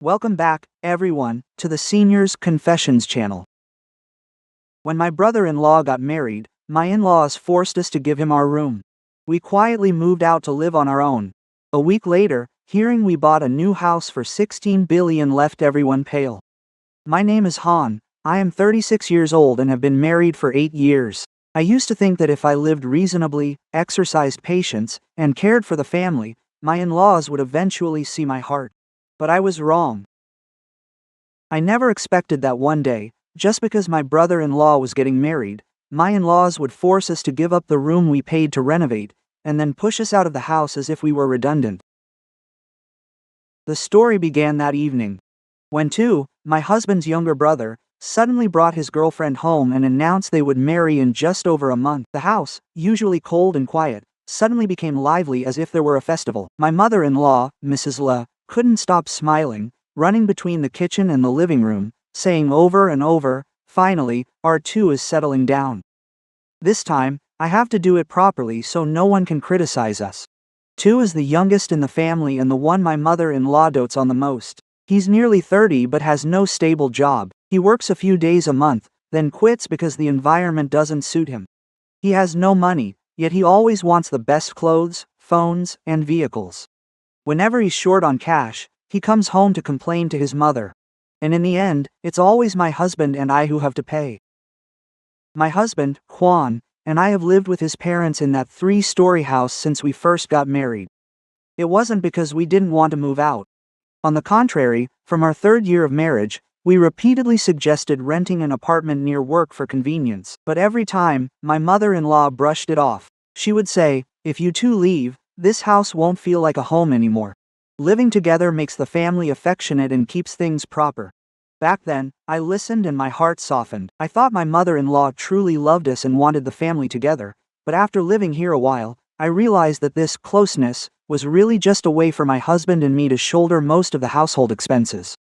Welcome back, everyone, to the Seniors Confessions channel. When my brother-in-law got married, my in-laws forced us to give him our room. We quietly moved out to live on our own. A week later, hearing we bought a new house for $16 billion left everyone pale. My name is Han. I am 36 years old and have been married for 8 years. I used to think that if I lived reasonably, exercised patience, and cared for the family, my in-laws would eventually see my heart. But I was wrong. I never expected that one day, just because my brother-in-law was getting married, my in-laws would force us to give up the room we paid to renovate, and then push us out of the house as if we were redundant. The story began that evening, when my husband's younger brother, suddenly brought his girlfriend home and announced they would marry in just over a month. The house, usually cold and quiet, suddenly became lively as if there were a festival. My mother-in-law, Mrs. Le, couldn't stop smiling, running between the kitchen and the living room, saying over and over, "Finally, our two is settling down. This time, I have to do it properly so no one can criticize us." Two is the youngest in the family and the one my mother-in-law dotes on the most. He's nearly 30 but has no stable job. He works a few days a month, then quits because the environment doesn't suit him. He has no money, yet he always wants the best clothes, phones, and vehicles. Whenever he's short on cash, he comes home to complain to his mother. And in the end, it's always my husband and I who have to pay. My husband, Juan, and I have lived with his parents in that 3-story house since we first got married. It wasn't because we didn't want to move out. On the contrary, from our 3rd year of marriage, we repeatedly suggested renting an apartment near work for convenience. But every time, my mother-in-law brushed it off. She would say, "If you two leave, this house won't feel like a home anymore. Living together makes the family affectionate and keeps things proper." Back then, I listened and my heart softened. I thought my mother-in-law truly loved us and wanted the family together, but after living here a while, I realized that this closeness was really just a way for my husband and me to shoulder most of the household expenses.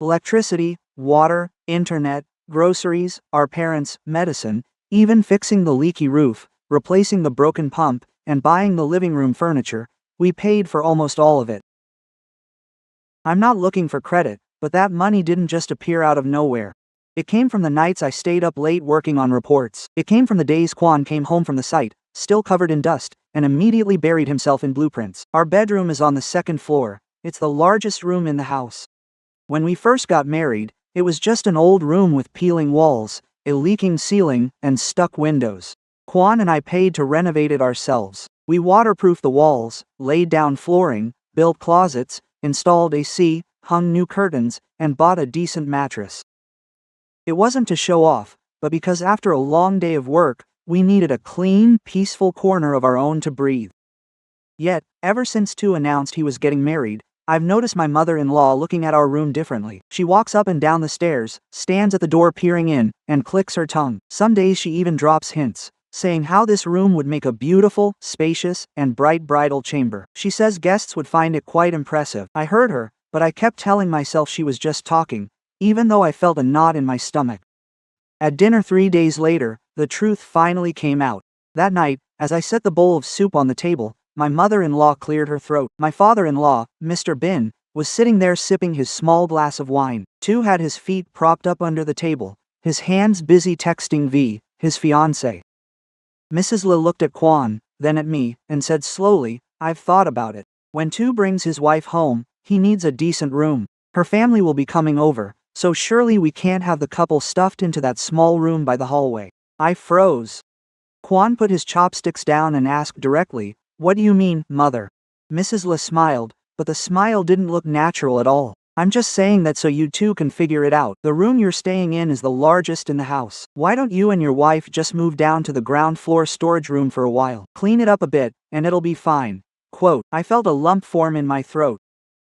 Electricity, water, internet, groceries, our parents' medicine, even fixing the leaky roof, replacing the broken pump, and buying the living room furniture, we paid for almost all of it. I'm not looking for credit, but that money didn't just appear out of nowhere. It came from the nights I stayed up late working on reports. It came from the days Juan came home from the site, still covered in dust, and immediately buried himself in blueprints. Our bedroom is on the 2nd floor. It's the largest room in the house. When we first got married, it was just an old room with peeling walls, a leaking ceiling, and stuck windows. Juan and I paid to renovate it ourselves. We waterproofed the walls, laid down flooring, built closets, installed AC, hung new curtains, and bought a decent mattress. It wasn't to show off, but because after a long day of work, we needed a clean, peaceful corner of our own to breathe. Yet, ever since announced he was getting married, I've noticed my mother-in-law looking at our room differently. She walks up and down the stairs, stands at the door peering in, and clicks her tongue. Some days she even drops hints, saying how this room would make a beautiful, spacious, and bright bridal chamber. She says guests would find it quite impressive. I heard her, but I kept telling myself she was just talking, even though I felt a knot in my stomach. At dinner 3 days later, the truth finally came out. That night, as I set the bowl of soup on the table, my mother-in-law cleared her throat. My father-in-law, Mr. Bin, was sitting there sipping his small glass of wine. Had his feet propped up under the table, his hands busy texting his fiancée. Mrs. Le looked at Juan, then at me, and said slowly, "I've thought about it. When brings his wife home, he needs a decent room. Her family will be coming over, so surely we can't have the couple stuffed into that small room by the hallway." I froze. Juan put his chopsticks down and asked directly, "What do you mean, mother?" Mrs. Le smiled, but the smile didn't look natural at all. "I'm just saying that so you two can figure it out. The room you're staying in is the largest in the house. Why don't you and your wife just move down to the ground floor storage room for a while? Clean it up a bit, and it'll be fine." I felt a lump form in my throat.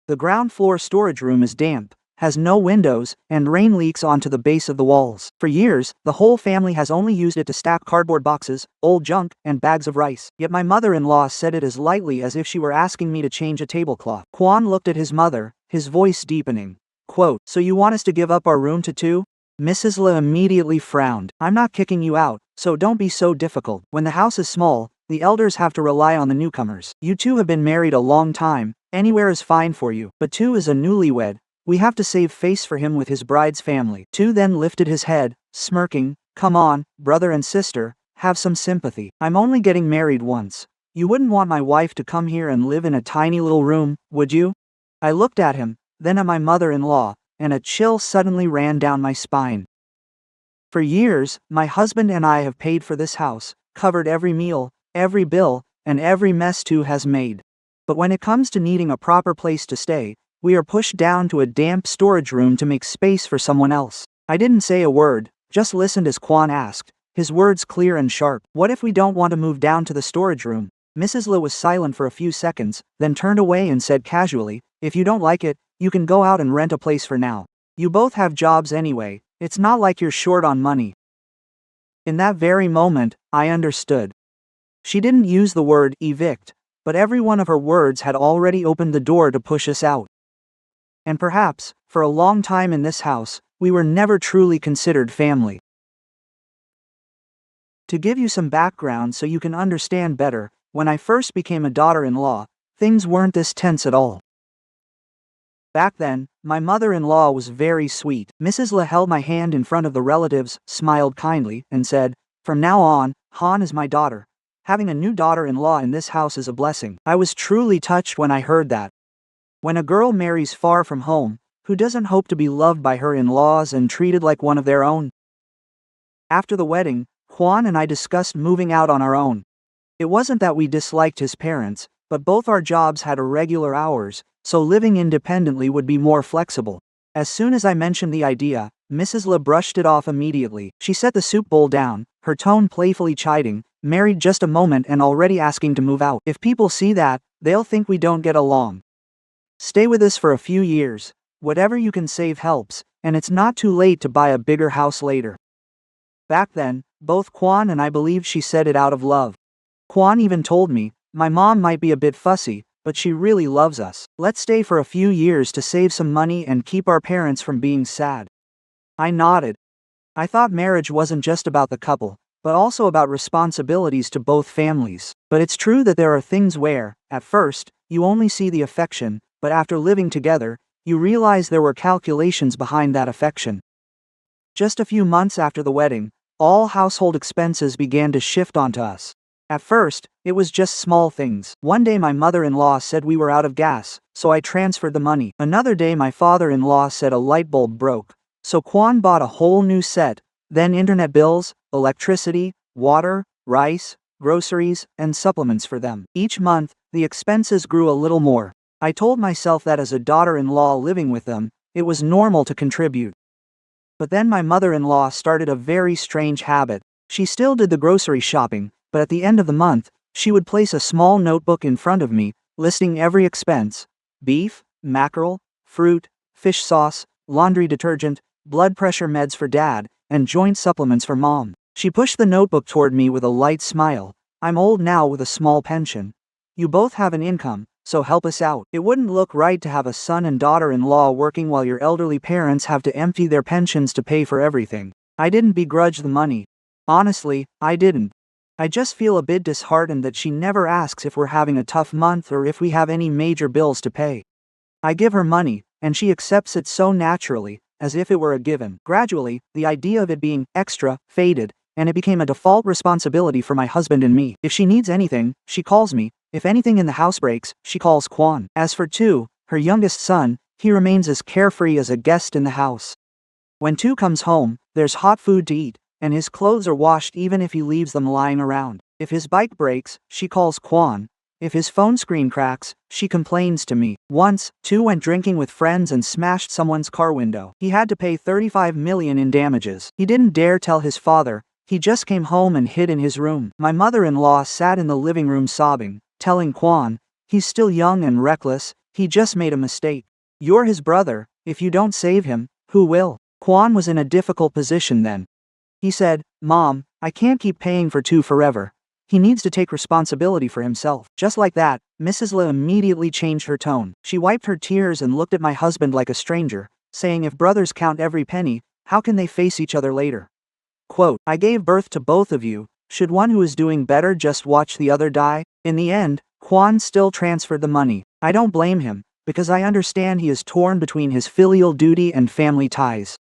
The ground floor storage room is damp, has no windows, and rain leaks onto the base of the walls. For years, the whole family has only used it to stack cardboard boxes, old junk, and bags of rice. Yet my mother-in-law said it as lightly as if she were asking me to change a tablecloth. Juan looked at his mother, his voice deepening. "So you want us to give up our room to two?" Mrs. Le immediately frowned. "I'm not kicking you out, so don't be so difficult. When the house is small, the elders have to rely on the newcomers. You two have been married a long time, Anywhere is fine for you. But Tu is a newlywed. We have to save face for him with his bride's family. Tu then lifted his head, smirking. Come on, brother and sister, have some sympathy. I'm only getting married once. You wouldn't want my wife to come here and live in a tiny little room, would you? I looked at him, then at my mother-in-law, and a chill suddenly ran down my spine. For years, my husband and I have paid for this house, covered every meal, every bill, and every mess Tu has made. But when it comes to needing a proper place to stay, we are pushed down to a damp storage room to make space for someone else. I didn't say a word, just listened as Quan asked, his words clear and sharp. What if we don't want to move down to the storage room? Mrs. Le was silent for a few seconds, then turned away and said casually, if you don't like it, you can go out and rent a place for now. You both have jobs anyway, it's not like you're short on money. In that very moment, I understood. She didn't use the word evict, but every one of her words had already opened the door to push us out. And perhaps, for a long time in this house, we were never truly considered family. To give you some background so you can understand better, when I first became a daughter-in-law, things weren't this tense at all. Back then, my mother-in-law was very sweet. Mrs. Le held my hand in front of the relatives, smiled kindly, and said, from now on, Han is my daughter. Having a new daughter-in-law in this house is a blessing. I was truly touched when I heard that. When a girl marries far from home, who doesn't hope to be loved by her in-laws and treated like one of their own? After the wedding, Quan and I discussed moving out on our own. It wasn't that we disliked his parents, but both our jobs had irregular hours, so living independently would be more flexible. As soon as I mentioned the idea, Mrs. Le brushed it off immediately. She set the soup bowl down, her tone playfully chiding, married just a moment and already asking to move out. If people see that, they'll think we don't get along. Stay with us for a few years. Whatever you can save helps, and it's not too late to buy a bigger house later. Back then, both Quan and I believed she said it out of love. Quan even told me, my mom might be a bit fussy, but she really loves us. Let's stay for a few years to save some money and keep our parents from being sad. I nodded. I thought marriage wasn't just about the couple, but also about responsibilities to both families. But it's true that there are things where, at first, you only see the affection, but after living together, you realize there were calculations behind that affection. Just a few months after the wedding, all household expenses began to shift onto us. At first, it was just small things. One day my mother-in-law said we were out of gas, so I transferred the money. Another day my father-in-law said a light bulb broke, so Quan bought a whole new set. Then internet bills, electricity, water, rice, groceries, and supplements for them. Each month, the expenses grew a little more. I told myself that as a daughter-in-law living with them, it was normal to contribute. But then my mother-in-law started a very strange habit. She still did the grocery shopping, but at the end of the month, she would place a small notebook in front of me, listing every expense: beef, mackerel, fruit, fish sauce, laundry detergent, blood pressure meds for dad, and joint supplements for mom. She pushed the notebook toward me with a light smile. I'm old now with a small pension. You both have an income, so help us out. It wouldn't look right to have a son and daughter-in-law working while your elderly parents have to empty their pensions to pay for everything. I didn't begrudge the money. Honestly, I didn't. I just feel a bit disheartened that she never asks if we're having a tough month or if we have any major bills to pay. I give her money, and she accepts it so naturally, as if it were a given. Gradually, the idea of it being extra faded, and it became a default responsibility for my husband and me. If she needs anything, she calls me. If anything in the house breaks, she calls Quan. As for Tu, her youngest son, he remains as carefree as a guest in the house. When Tu comes home, there's hot food to eat, and his clothes are washed even if he leaves them lying around. If his bike breaks, she calls Quan. If his phone screen cracks, she complains to me. Once, Tu went drinking with friends and smashed someone's car window. He had to pay $35 million in damages. He didn't dare tell his father. He just came home and hid in his room. My mother-in-law sat in the living room sobbing, telling Quan, he's still young and reckless, he just made a mistake. You're his brother, if you don't save him, who will? Quan was in a difficult position then. He said, Mom, I can't keep paying for Tu forever. He needs to take responsibility for himself. Just like that, Mrs. Le immediately changed her tone. She wiped her tears and looked at my husband like a stranger, saying if brothers count every penny, how can they face each other later? Quote, I gave birth to both of you, should one who is doing better just watch the other die? In the end, Quan still transferred the money. I don't blame him, because I understand he is torn between his filial duty and family ties.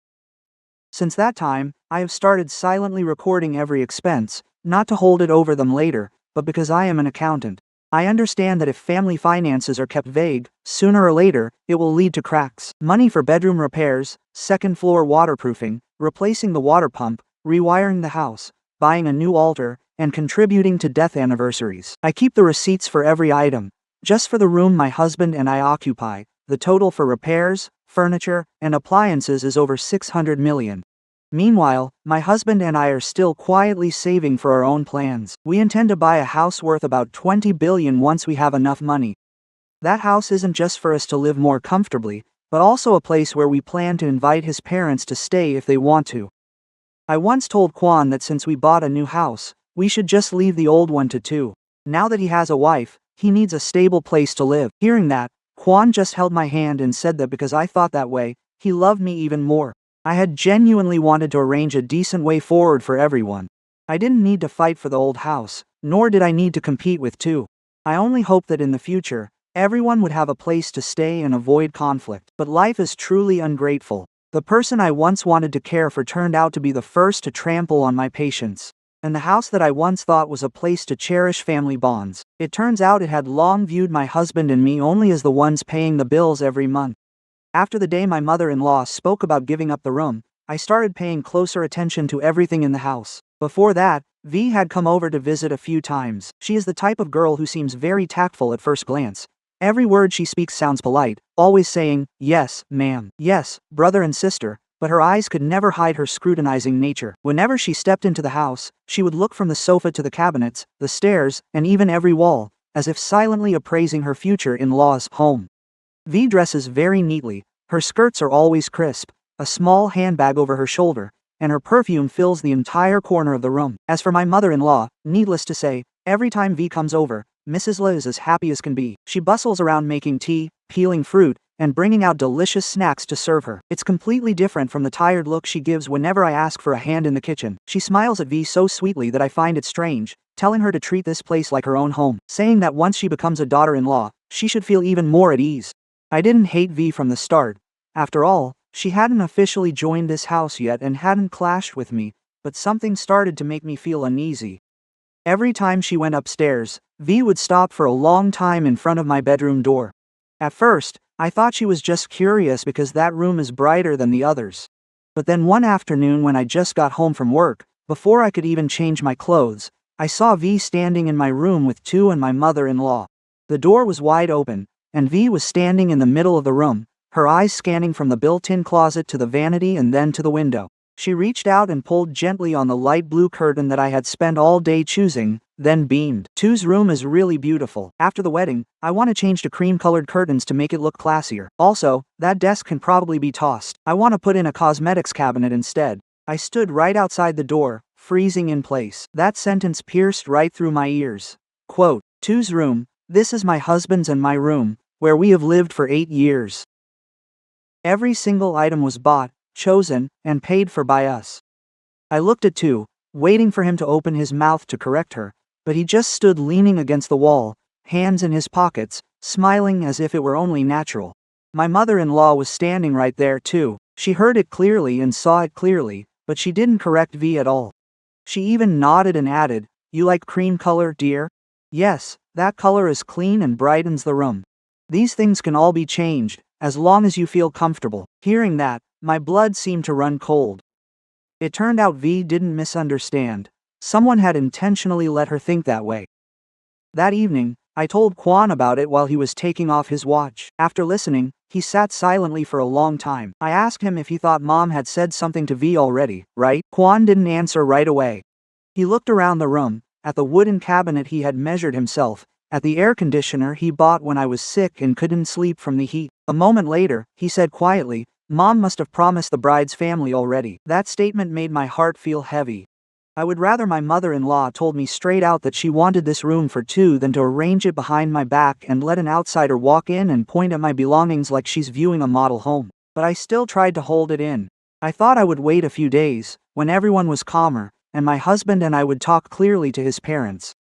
Since that time, I have started silently recording every expense, not to hold it over them later, but because I am an accountant. I understand that if family finances are kept vague, sooner or later, it will lead to cracks. Money for bedroom repairs, second floor waterproofing, replacing the water pump, rewiring the house, buying a new altar, and contributing to death anniversaries. I keep the receipts for every item. Just for the room my husband and I occupy, the total for repairs, furniture, and appliances is over 600 million. Meanwhile, my husband and I are still quietly saving for our own plans. We intend to buy a house worth about 20 billion once we have enough money. That house isn't just for us to live more comfortably, but also a place where we plan to invite his parents to stay if they want to. I once told Kwan that since we bought a new house, we should just leave the old one to two. Now that he has a wife, he needs a stable place to live. Hearing that, Kwan just held my hand and said that because I thought that way, he loved me even more. I had genuinely wanted to arrange a decent way forward for everyone. I didn't need to fight for the old house, nor did I need to compete with two. I only hoped that in the future, everyone would have a place to stay and avoid conflict. But life is truly ungrateful. The person I once wanted to care for turned out to be the first to trample on my patience. And the house that I once thought was a place to cherish family bonds, it turns out it had long viewed my husband and me only as the ones paying the bills every month. After the day my mother-in-law spoke about giving up the room, I started paying closer attention to everything in the house. Before that, V had come over to visit a few times. She is the type of girl who seems very tactful at first glance. Every word she speaks sounds polite, always saying, yes, ma'am, yes, brother and sister, but her eyes could never hide her scrutinizing nature. Whenever she stepped into the house, she would look from the sofa to the cabinets, the stairs, and even every wall, as if silently appraising her future in-law's home. V dresses very neatly, her skirts are always crisp, a small handbag over her shoulder, and her perfume fills the entire corner of the room. As for my mother-in-law, needless to say, every time V comes over, Mrs. La is as happy as can be. She bustles around making tea, peeling fruit, and bringing out delicious snacks to serve her. It's completely different from the tired look she gives whenever I ask for a hand in the kitchen. She smiles at V so sweetly that I find it strange, telling her to treat this place like her own home, saying that once she becomes a daughter-in-law, she should feel even more at ease. I didn't hate V from the start. After all, she hadn't officially joined this house yet and hadn't clashed with me, but something started to make me feel uneasy. Every time she went upstairs, V would stop for a long time in front of my bedroom door. At first, I thought she was just curious because that room is brighter than the others. But then one afternoon when I just got home from work, before I could even change my clothes, I saw V standing in my room with Tu and my mother-in-law. The door was wide open, and V was standing in the middle of the room, her eyes scanning from the built-in closet to the vanity and then to the window. She reached out and pulled gently on the light blue curtain that I had spent all day choosing, then beamed. Tu's room is really beautiful. After the wedding, I want to change to cream-colored curtains to make it look classier. Also, that desk can probably be tossed. I want to put in a cosmetics cabinet instead. I stood right outside the door, freezing in place. That sentence pierced right through my ears. Quote, Tu's room, this is my husband's and my room, where we have lived for 8 years. Every single item was bought, chosen, and paid for by us. I looked at Tu, waiting for him to open his mouth to correct her, but he just stood leaning against the wall, hands in his pockets, smiling as if it were only natural. My mother-in-law was standing right there too. She heard it clearly and saw it clearly, but she didn't correct V at all. She even nodded and added, "You like cream color, dear?" Yes, that color is clean and brightens the room. These things can all be changed, as long as you feel comfortable. Hearing that, my blood seemed to run cold. It turned out V didn't misunderstand. Someone had intentionally let her think that way. That evening, I told Kwan about it while he was taking off his watch. After listening, he sat silently for a long time. I asked him if he thought Mom had said something to V already, right? Kwan didn't answer right away. He looked around the room, at the wooden cabinet he had measured himself, at the air conditioner he bought when I was sick and couldn't sleep from the heat. A moment later, he said quietly, "Mom must have promised the bride's family already." That statement made my heart feel heavy. I would rather my mother-in-law told me straight out that she wanted this room for two than to arrange it behind my back and let an outsider walk in and point at my belongings like she's viewing a model home. But I still tried to hold it in. I thought I would wait a few days, when everyone was calmer, and my husband and I would talk clearly to his parents.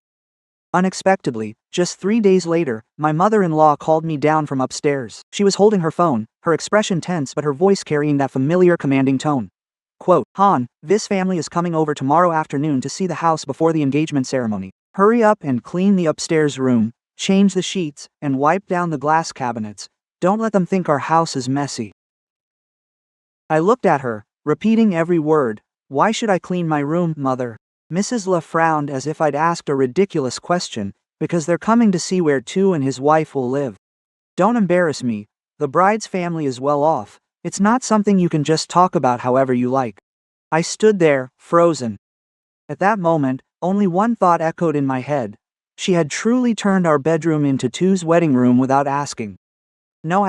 Unexpectedly, just 3 days later, my mother-in-law called me down from upstairs. She was holding her phone, her expression tense but her voice carrying that familiar commanding tone. Quote, "Han, this family is coming over tomorrow afternoon to see the house before the engagement ceremony. Hurry up and clean the upstairs room, change the sheets, and wipe down the glass cabinets. Don't let them think our house is messy." I looked at her, repeating every word. "Why should I clean my room, mother?" Mrs. Le frowned as if I'd asked a ridiculous question, "Because they're coming to see where Tu and his wife will live. Don't embarrass me. The bride's family is well off. It's not something you can just talk about however you like." I stood there, frozen. At that moment, only one thought echoed in my head. She had truly turned our bedroom into Tu's wedding room without asking. No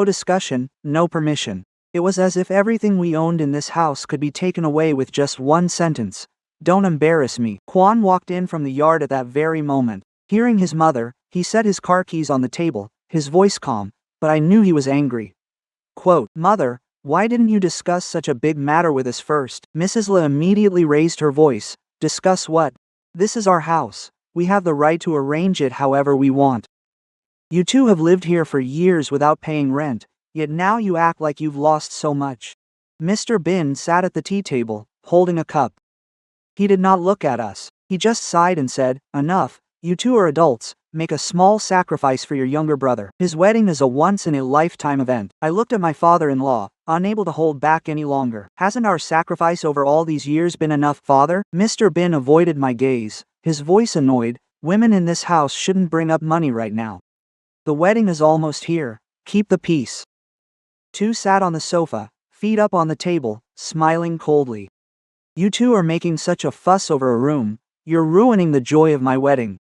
discussion, no permission. It was as if everything we owned in this house could be taken away with just one sentence. "Don't embarrass me." Quan walked in from the yard at that very moment. Hearing his mother, he set his car keys on the table, his voice calm, but I knew he was angry. Quote, "Mother, why didn't you discuss such a big matter with us first?" Mrs. Le immediately raised her voice. "Discuss what? This is our house. We have the right to arrange it however we want. You two have lived here for years without paying rent, yet now you act like you've lost so much." Mr. Bin sat at the tea table, holding a cup. He did not look at us. He just sighed and said, "Enough, you two are adults, make a small sacrifice for your younger brother. His wedding is a once-in-a-lifetime event." I looked at my father-in-law, unable to hold back any longer. "Hasn't our sacrifice over all these years been enough, father?" Mr. Bin avoided my gaze, his voice annoyed. "Women in this house shouldn't bring up money right now. The wedding is almost here. Keep the peace." Tu sat on the sofa, feet up on the table, smiling coldly. "You two are making such a fuss over a room. You're ruining the joy of my wedding."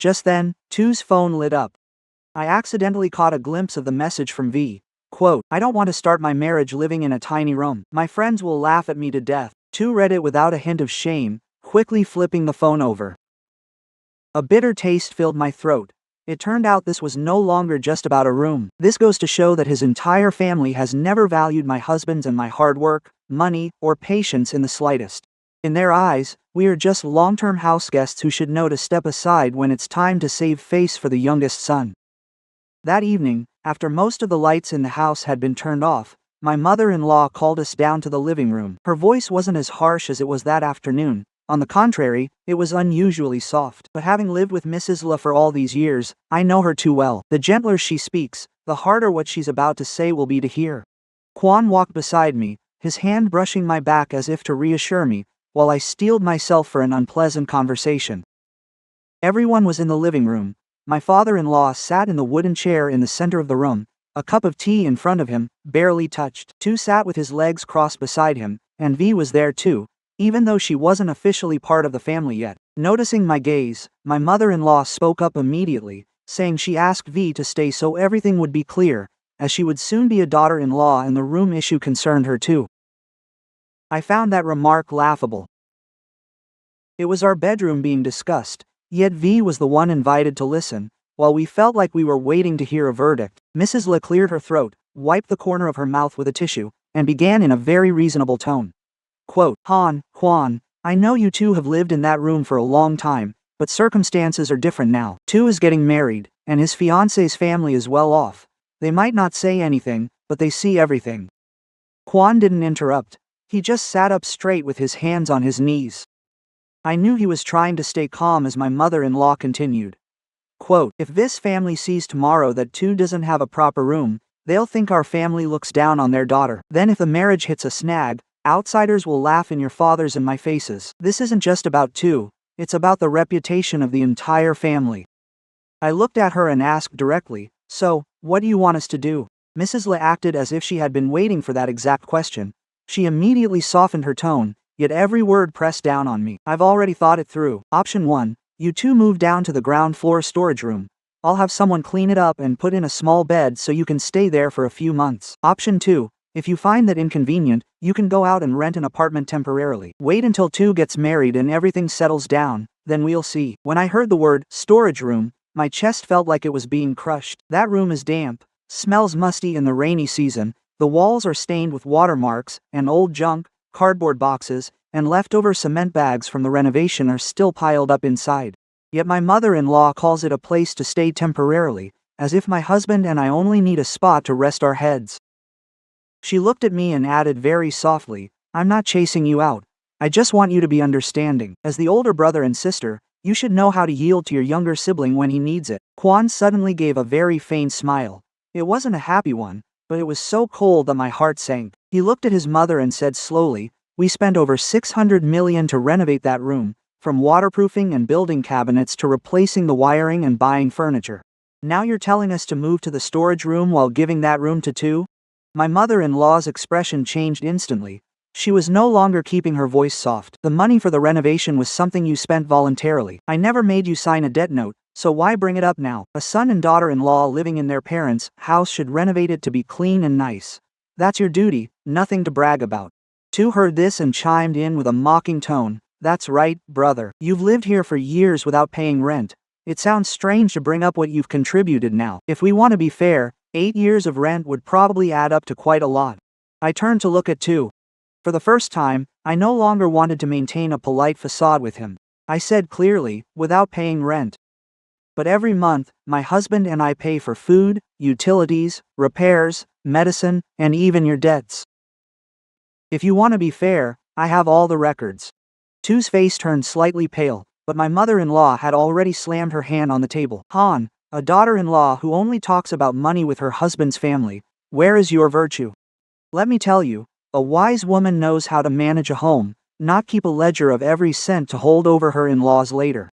Just then, Tu's phone lit up. I accidentally caught a glimpse of the message from V. Quote, "I don't want to start my marriage living in a tiny room. My friends will laugh at me to death." Tu read it without a hint of shame, quickly flipping the phone over. A bitter taste filled my throat. It turned out this was no longer just about a room. This goes to show that his entire family has never valued my husband's and my hard work, money, or patience in the slightest. In their eyes, we are just long-term house guests who should know to step aside when it's time to save face for the youngest son. That evening, after most of the lights in the house had been turned off, my mother-in-law called us down to the living room. Her voice wasn't as harsh as it was that afternoon. On the contrary, it was unusually soft. But having lived with Mrs. Le for all these years, I know her too well. The gentler she speaks, the harder what she's about to say will be to hear. Quan walked beside me, his hand brushing my back as if to reassure me, while I steeled myself for an unpleasant conversation. Everyone was in the living room. My father-in-law sat in the wooden chair in the center of the room, a cup of tea in front of him, barely touched. Tu sat with his legs crossed beside him, and V was there too, even though she wasn't officially part of the family yet. Noticing my gaze, my mother-in-law spoke up immediately, saying she asked V to stay so everything would be clear, as she would soon be a daughter-in-law and the room issue concerned her too. I found that remark laughable. It was our bedroom being discussed, yet V was the one invited to listen, while we felt like we were waiting to hear a verdict. Mrs. Le cleared her throat, wiped the corner of her mouth with a tissue, and began in a very reasonable tone. Quote, "Han, Quan, I know you two have lived in that room for a long time, but circumstances are different now. Tu is getting married, and his fiancé's family is well off. They might not say anything, but they see everything." Quan didn't interrupt. He just sat up straight with his hands on his knees. I knew he was trying to stay calm as my mother-in-law continued. Quote, "If this family sees tomorrow that Tu doesn't have a proper room, they'll think our family looks down on their daughter. Then if the marriage hits a snag, outsiders will laugh in your father's and my faces. This isn't just about Tu, it's about the reputation of the entire family." I looked at her and asked directly, "So, what do you want us to do?" Mrs. Le acted as if she had been waiting for that exact question. She immediately softened her tone, yet every word pressed down on me. "I've already thought it through. Option 1, you two move down to the ground floor storage room. I'll have someone clean it up and put in a small bed so you can stay there for a few months. Option 2, if you find that inconvenient, you can go out and rent an apartment temporarily. Wait until Tu gets married and everything settles down, then we'll see." When I heard the word storage room, my chest felt like it was being crushed. That room is damp, smells musty in the rainy season, the walls are stained with watermarks, and old junk, cardboard boxes, and leftover cement bags from the renovation are still piled up inside. Yet my mother-in-law calls it a place to stay temporarily, as if my husband and I only need a spot to rest our heads. She looked at me and added very softly, "I'm not chasing you out. I just want you to be understanding. As the older brother and sister, you should know how to yield to your younger sibling when he needs it." Kwan suddenly gave a very faint smile. It wasn't a happy one, but it was so cold that my heart sank. He looked at his mother and said slowly, "We spent over 600 million to renovate that room, from waterproofing and building cabinets to replacing the wiring and buying furniture. Now you're telling us to move to the storage room while giving that room to two?" My mother-in-law's expression changed instantly. She was no longer keeping her voice soft. "The money for the renovation was something you spent voluntarily. I never made you sign a debt note, so why bring it up now? A son and daughter-in-law living in their parents' house should renovate it to be clean and nice. That's your duty, nothing to brag about." Tu heard this and chimed in with a mocking tone, "That's right, brother. You've lived here for years without paying rent. It sounds strange to bring up what you've contributed now. If we want to be fair, 8 years of rent would probably add up to quite a lot." I turned to look at Tu. For the first time, I no longer wanted to maintain a polite facade with him. I said clearly, "Without paying rent. But every month, my husband and I pay for food, utilities, repairs, medicine, and even your debts. If you want to be fair, I have all the records." Tu's face turned slightly pale, but my mother-in-law had already slammed her hand on the table. "Han, a daughter-in-law who only talks about money with her husband's family, where is your virtue? Let me tell you, a wise woman knows how to manage a home, not keep a ledger of every cent to hold over her in-laws later."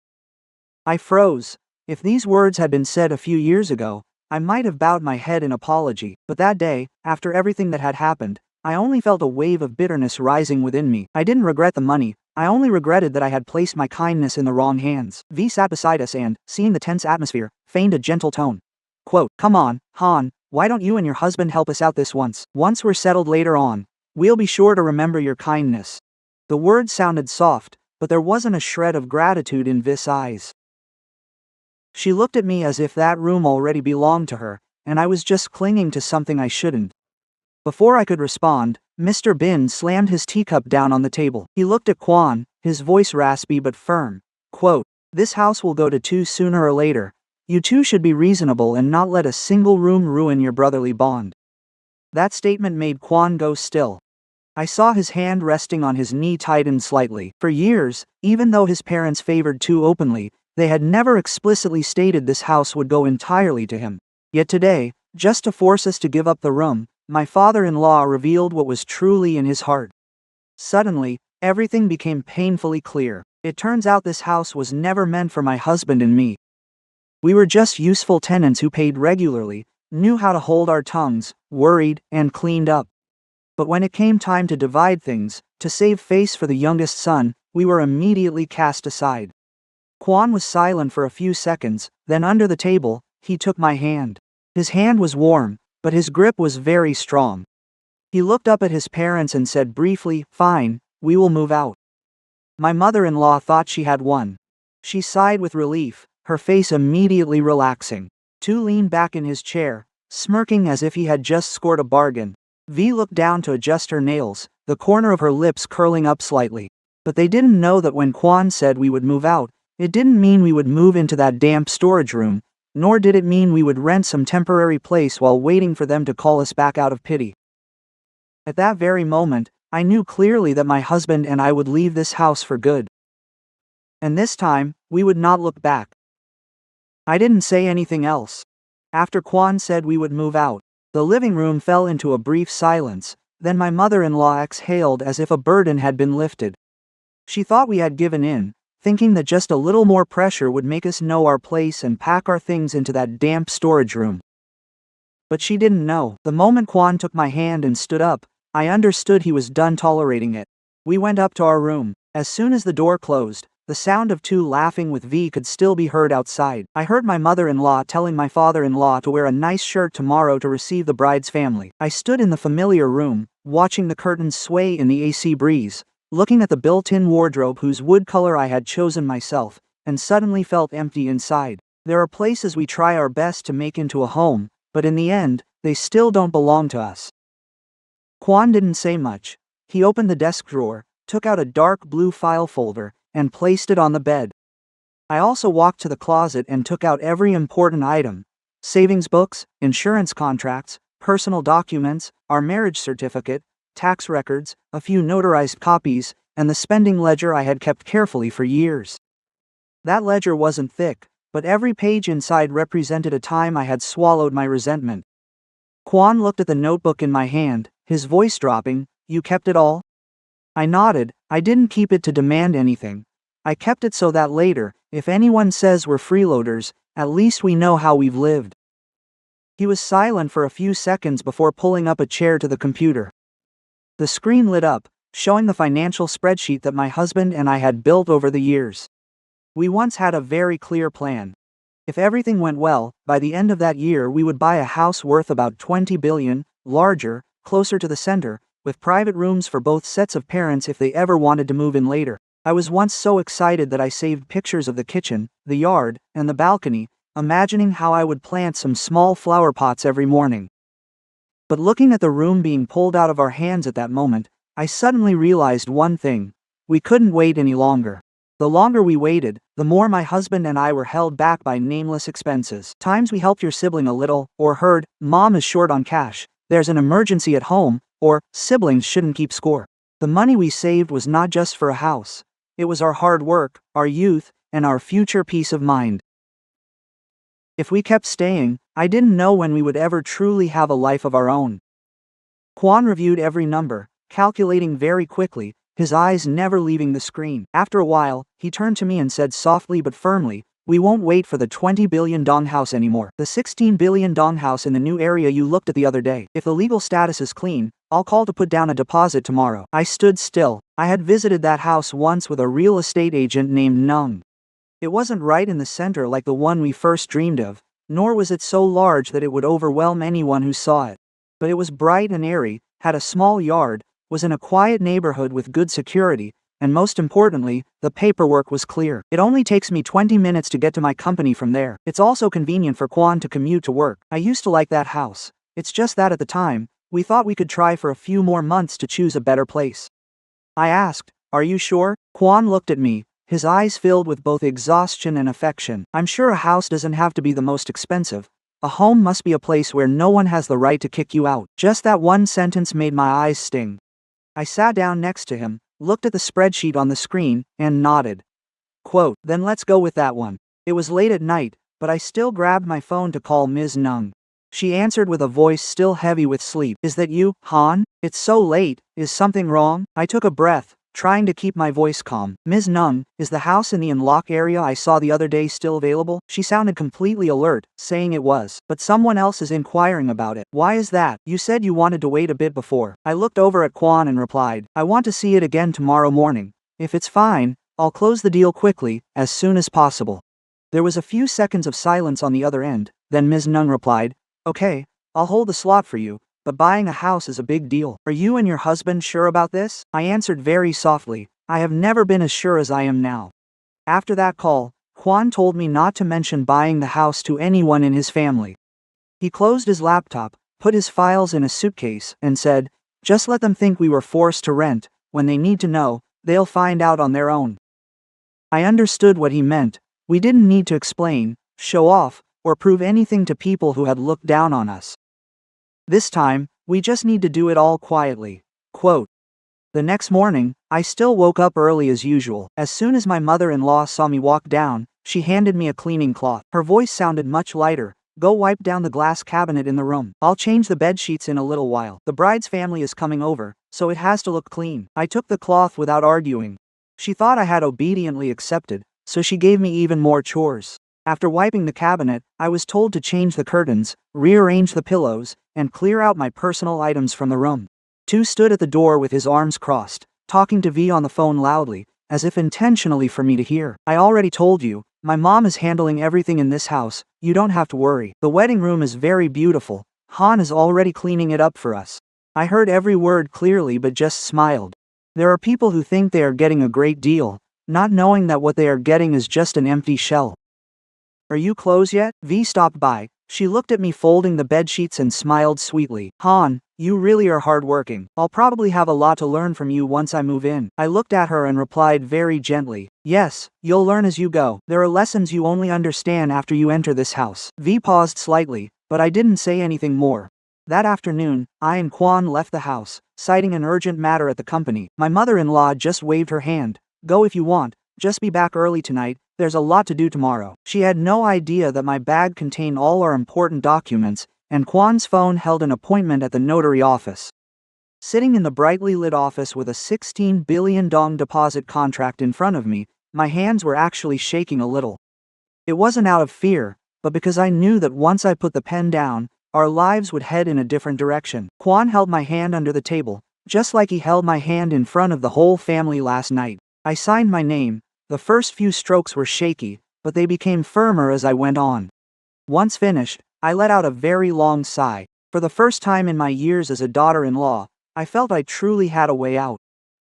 I froze. If these words had been said a few years ago, I might have bowed my head in apology, but that day, after everything that had happened, I only felt a wave of bitterness rising within me. I didn't regret the money, I only regretted that I had placed my kindness in the wrong hands. V sat beside us and, seeing the tense atmosphere, feigned a gentle tone. Quote, "Come on, Han, why don't you and your husband help us out this once? Once we're settled later on, we'll be sure to remember your kindness." The words sounded soft, but there wasn't a shred of gratitude in Vi's eyes. She looked at me as if that room already belonged to her, and I was just clinging to something I shouldn't. Before I could respond, Mr. Bin slammed his teacup down on the table. He looked at Kwan, his voice raspy but firm. Quote, "This house will go to two sooner or later. You two should be reasonable and not let a single room ruin your brotherly bond." That statement made Kwan go still. I saw his hand resting on his knee tighten slightly. For years, even though his parents favored Tu openly, they had never explicitly stated this house would go entirely to him. Yet today, just to force us to give up the room, my father-in-law revealed what was truly in his heart. Suddenly, everything became painfully clear. It turns out this house was never meant for my husband and me. We were just useful tenants who paid regularly, knew how to hold our tongues, worried, and cleaned up. But when it came time to divide things, to save face for the youngest son, we were immediately cast aside. Kwan was silent for a few seconds, then under the table, he took my hand. His hand was warm, but his grip was very strong. He looked up at his parents and said briefly, "Fine, we will move out." My mother-in-law thought she had won. She sighed with relief, her face immediately relaxing. Tu leaned back in his chair, smirking as if he had just scored a bargain. V looked down to adjust her nails, the corner of her lips curling up slightly. But they didn't know that when Kwan said we would move out, it didn't mean we would move into that damp storage room, nor did it mean we would rent some temporary place while waiting for them to call us back out of pity. At that very moment, I knew clearly that my husband and I would leave this house for good. And this time, we would not look back. I didn't say anything else. After Kwan said we would move out, the living room fell into a brief silence, then my mother-in-law exhaled as if a burden had been lifted. She thought we had given in, thinking that just a little more pressure would make us know our place and pack our things into that damp storage room. But she didn't know. The moment Kwan took my hand and stood up, I understood he was done tolerating it. We went up to our room. As soon as the door closed, the sound of Tu laughing with V could still be heard outside. I heard my mother-in-law telling my father-in-law to wear a nice shirt tomorrow to receive the bride's family. I stood in the familiar room, watching the curtains sway in the AC breeze, looking at the built-in wardrobe whose wood color I had chosen myself, and suddenly felt empty inside. There are places we try our best to make into a home, but in the end, they still don't belong to us. Kwan didn't say much. He opened the desk drawer, took out a dark blue file folder, and placed it on the bed. I also walked to the closet and took out every important item. Savings books, insurance contracts, personal documents, our marriage certificate, tax records, a few notarized copies, and the spending ledger I had kept carefully for years. That ledger wasn't thick, but every page inside represented a time I had swallowed my resentment. Kwon looked at the notebook in my hand, his voice dropping. "You kept it all?" I nodded. I didn't keep it to demand anything. I kept it so that later, if anyone says we're freeloaders, at least we know how we've lived. He was silent for a few seconds before pulling up a chair to the computer. The screen lit up, showing the financial spreadsheet that my husband and I had built over the years. We once had a very clear plan. If everything went well, by the end of that year we would buy a house worth about 20 billion, larger, closer to the center, with private rooms for both sets of parents if they ever wanted to move in later. I was once so excited that I saved pictures of the kitchen, the yard, and the balcony, imagining how I would plant some small flower pots every morning. But looking at the room being pulled out of our hands at that moment, I suddenly realized one thing. We couldn't wait any longer. The longer we waited, the more my husband and I were held back by nameless expenses. Times we helped your sibling a little, or heard, "Mom is short on cash, there's an emergency at home," or "Siblings shouldn't keep score." The money we saved was not just for a house. It was our hard work, our youth, and our future peace of mind. If we kept staying, I didn't know when we would ever truly have a life of our own. Kwon reviewed every number, calculating very quickly, his eyes never leaving the screen. After a while, he turned to me and said softly but firmly, "We won't wait for the 20 billion dong house anymore. The 16 billion dong house in the new area you looked at the other day. If the legal status is clean, I'll call to put down a deposit tomorrow." I stood still. I had visited that house once with a real estate agent named Nung. It wasn't right in the center like the one we first dreamed of, nor was it so large that it would overwhelm anyone who saw it. But it was bright and airy, had a small yard, was in a quiet neighborhood with good security, and most importantly, the paperwork was clear. It only takes me 20 minutes to get to my company from there. It's also convenient for Kwon to commute to work. I used to like that house. It's just that at the time, we thought we could try for a few more months to choose a better place. I asked, "Are you sure?" Kwon looked at me, his eyes filled with both exhaustion and affection. "I'm sure a house doesn't have to be the most expensive. A home must be a place where no one has the right to kick you out." Just that one sentence made my eyes sting. I sat down next to him, looked at the spreadsheet on the screen, and nodded. Quote, "Then let's go with that one." It was late at night, but I still grabbed my phone to call Ms. Nung. She answered with a voice still heavy with sleep. "Is that you, Han? It's so late, is something wrong?" I took a breath, trying to keep my voice calm. "Ms. Nung, is the house in the unlock area I saw the other day still available?" She sounded completely alert, saying it was. "But someone else is inquiring about it." "Why is that? You said you wanted to wait a bit before." I looked over at Kwon and replied, "I want to see it again tomorrow morning. If it's fine, I'll close the deal quickly, as soon as possible." There was a few seconds of silence on the other end, then Ms. Nung replied, "Okay, I'll hold the slot for you. But buying a house is a big deal. Are you and your husband sure about this?" I answered very softly, "I have never been as sure as I am now." After that call, Kwon told me not to mention buying the house to anyone in his family. He closed his laptop, put his files in a suitcase, and said, "Just let them think we were forced to rent. When they need to know, they'll find out on their own." I understood what he meant. We didn't need to explain, show off, or prove anything to people who had looked down on us. This time, we just need to do it all quietly. Quote. The next morning, I still woke up early as usual. As soon as my mother-in-law saw me walk down, she handed me a cleaning cloth. Her voice sounded much lighter. "Go wipe down the glass cabinet in the room. I'll change the bed sheets in a little while. The bride's family is coming over, so it has to look clean." I took the cloth without arguing. She thought I had obediently accepted, so she gave me even more chores. After wiping the cabinet, I was told to change the curtains, rearrange the pillows, and clear out my personal items from the room. Tu stood at the door with his arms crossed, talking to V on the phone loudly, as if intentionally for me to hear. "I already told you, my mom is handling everything in this house, you don't have to worry. The wedding room is very beautiful, Han is already cleaning it up for us." I heard every word clearly but just smiled. There are people who think they are getting a great deal, not knowing that what they are getting is just an empty shell. "Are you closed yet?" V stopped by. She looked at me folding the bedsheets and smiled sweetly. "Han, You really are hardworking. I'll probably have a lot to learn from you once I move in. I looked at her and replied very gently, yes, you'll learn as you go. There are lessons you only understand after you enter this house. V paused slightly, but I didn't say anything more. That afternoon, I and Kwan left the house, citing an urgent matter at the company. My mother-in-law just waved her hand. Go if you want, just be back early tonight, there's a lot to do tomorrow. She had no idea that my bag contained all our important documents, and Kwan's phone held an appointment at the notary office. Sitting in the brightly lit office with a 16 billion dong deposit contract in front of me, my hands were actually shaking a little. It wasn't out of fear, but because I knew that once I put the pen down, our lives would head in a different direction. Kwan held my hand under the table, just like he held my hand in front of the whole family last night. I signed my name. The first few strokes were shaky, but they became firmer as I went on. Once finished, I let out a very long sigh. For the first time in my years as a daughter-in-law, I felt I truly had a way out.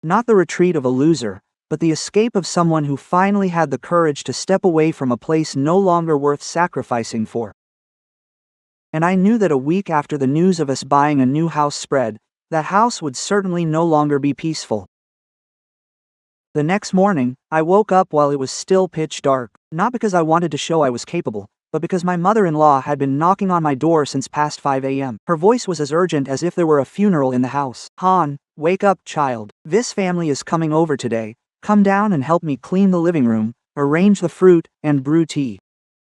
Not the retreat of a loser, but the escape of someone who finally had the courage to step away from a place no longer worth sacrificing for. And I knew that a week after the news of us buying a new house spread, that house would certainly no longer be peaceful. The next morning, I woke up while it was still pitch dark, not because I wanted to show I was capable, but because my mother-in-law had been knocking on my door since past 5 a.m. Her voice was as urgent as if there were a funeral in the house. Han, wake up, child. This family is coming over today. Come down and help me clean the living room, arrange the fruit, and brew tea.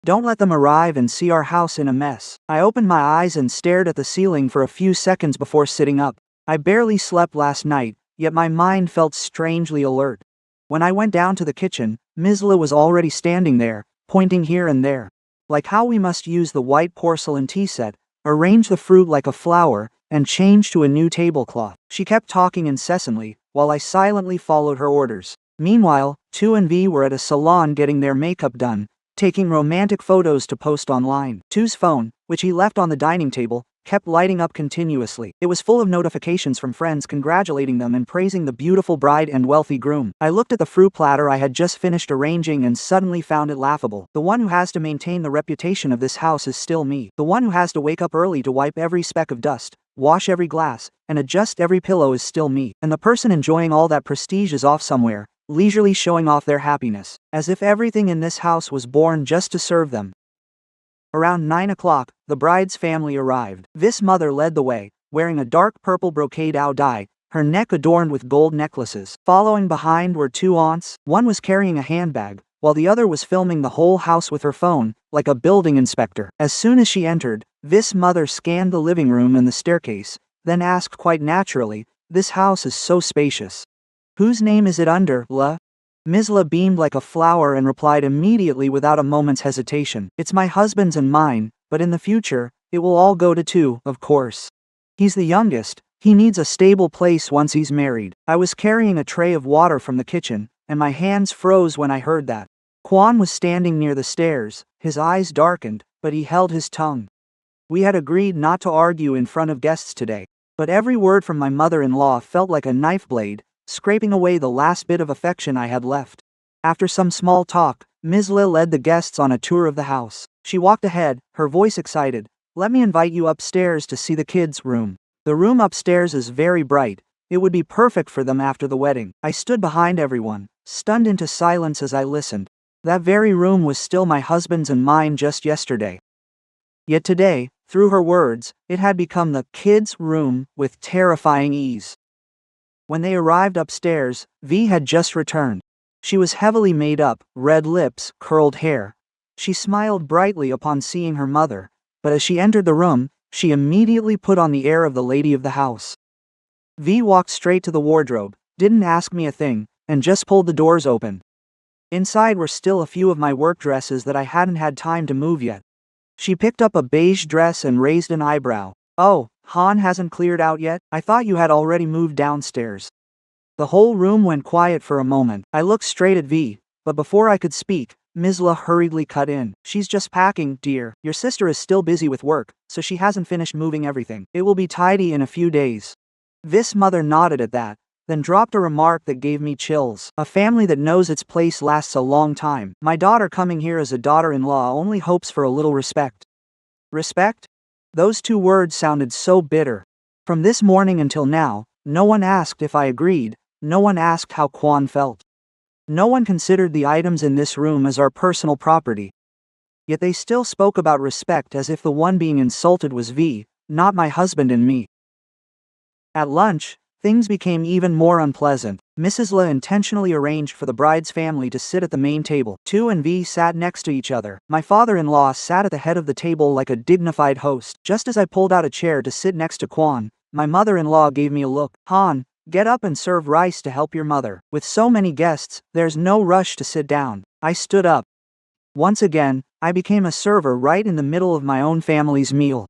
Don't let them arrive and see our house in a mess. I opened my eyes and stared at the ceiling for a few seconds before sitting up. I barely slept last night, yet my mind felt strangely alert. When I went down to the kitchen, Misla was already standing there, pointing here and there. Like how we must use the white porcelain tea set, arrange the fruit like a flower, and change to a new tablecloth. She kept talking incessantly, while I silently followed her orders. Meanwhile, Tu and V were at a salon getting their makeup done, taking romantic photos to post online. Tu's phone, which he left on the dining table, kept lighting up continuously. It was full of notifications from friends congratulating them and praising the beautiful bride and wealthy groom. I looked at the fruit platter I had just finished arranging and suddenly found it laughable. The one who has to maintain the reputation of this house is still me. The one who has to wake up early to wipe every speck of dust, wash every glass, and adjust every pillow is still me. And the person enjoying all that prestige is off somewhere, leisurely showing off their happiness, as if everything in this house was born just to serve them. Around 9 o'clock, the bride's family arrived. This mother led the way, wearing a dark purple brocade dye, her neck adorned with gold necklaces. Following behind were two aunts. One was carrying a handbag, while the other was filming the whole house with her phone, like a building inspector. As soon as she entered, this mother scanned the living room and the staircase, then asked quite naturally, "This house is so spacious. Whose name is it under, La?" Misla beamed like a flower and replied immediately without a moment's hesitation. "It's my husband's and mine, but in the future, it will all go to Tu, of course. He's the youngest, he needs a stable place once he's married." I was carrying a tray of water from the kitchen, and my hands froze when I heard that. Kwan was standing near the stairs, his eyes darkened, but he held his tongue. We had agreed not to argue in front of guests today, but every word from my mother-in-law felt like a knife blade, scraping away the last bit of affection I had left. After some small talk, Misla led the guests on a tour of the house. She walked ahead, her voice excited. "Let me invite you upstairs to see the kids' room. The room upstairs is very bright. It would be perfect for them after the wedding." I stood behind everyone, stunned into silence as I listened. That very room was still my husband's and mine just yesterday. Yet today, through her words, it had become the kids' room with terrifying ease. When they arrived upstairs, V had just returned. She was heavily made up, red lips, curled hair. She smiled brightly upon seeing her mother, but as she entered the room, she immediately put on the air of the lady of the house. V walked straight to the wardrobe, didn't ask me a thing, and just pulled the doors open. Inside were still a few of my work dresses that I hadn't had time to move yet. She picked up a beige dress and raised an eyebrow. "Oh, Han hasn't cleared out yet? I thought you had already moved downstairs." The whole room went quiet for a moment. I looked straight at V, but before I could speak, Misla hurriedly cut in. "She's just packing, dear. Your sister is still busy with work, so she hasn't finished moving everything. It will be tidy in a few days." This mother nodded at that, then dropped a remark that gave me chills. A family that knows its place lasts a long time. My daughter coming here as a daughter-in-law only hopes for a little respect. Respect? Those two words sounded so bitter. From this morning until now, no one asked if I agreed, no one asked how Kwon felt. No one considered the items in this room as our personal property. Yet they still spoke about respect as if the one being insulted was V, not my husband and me. At lunch, things became even more unpleasant. Mrs. Le intentionally arranged for the bride's family to sit at the main table. Tu and V sat next to each other. My father-in-law sat at the head of the table like a dignified host. Just as I pulled out a chair to sit next to Kwon, my mother-in-law gave me a look. Han, get up and serve rice to help your mother. With so many guests, there's no rush to sit down. I stood up. Once again, I became a server right in the middle of my own family's meal.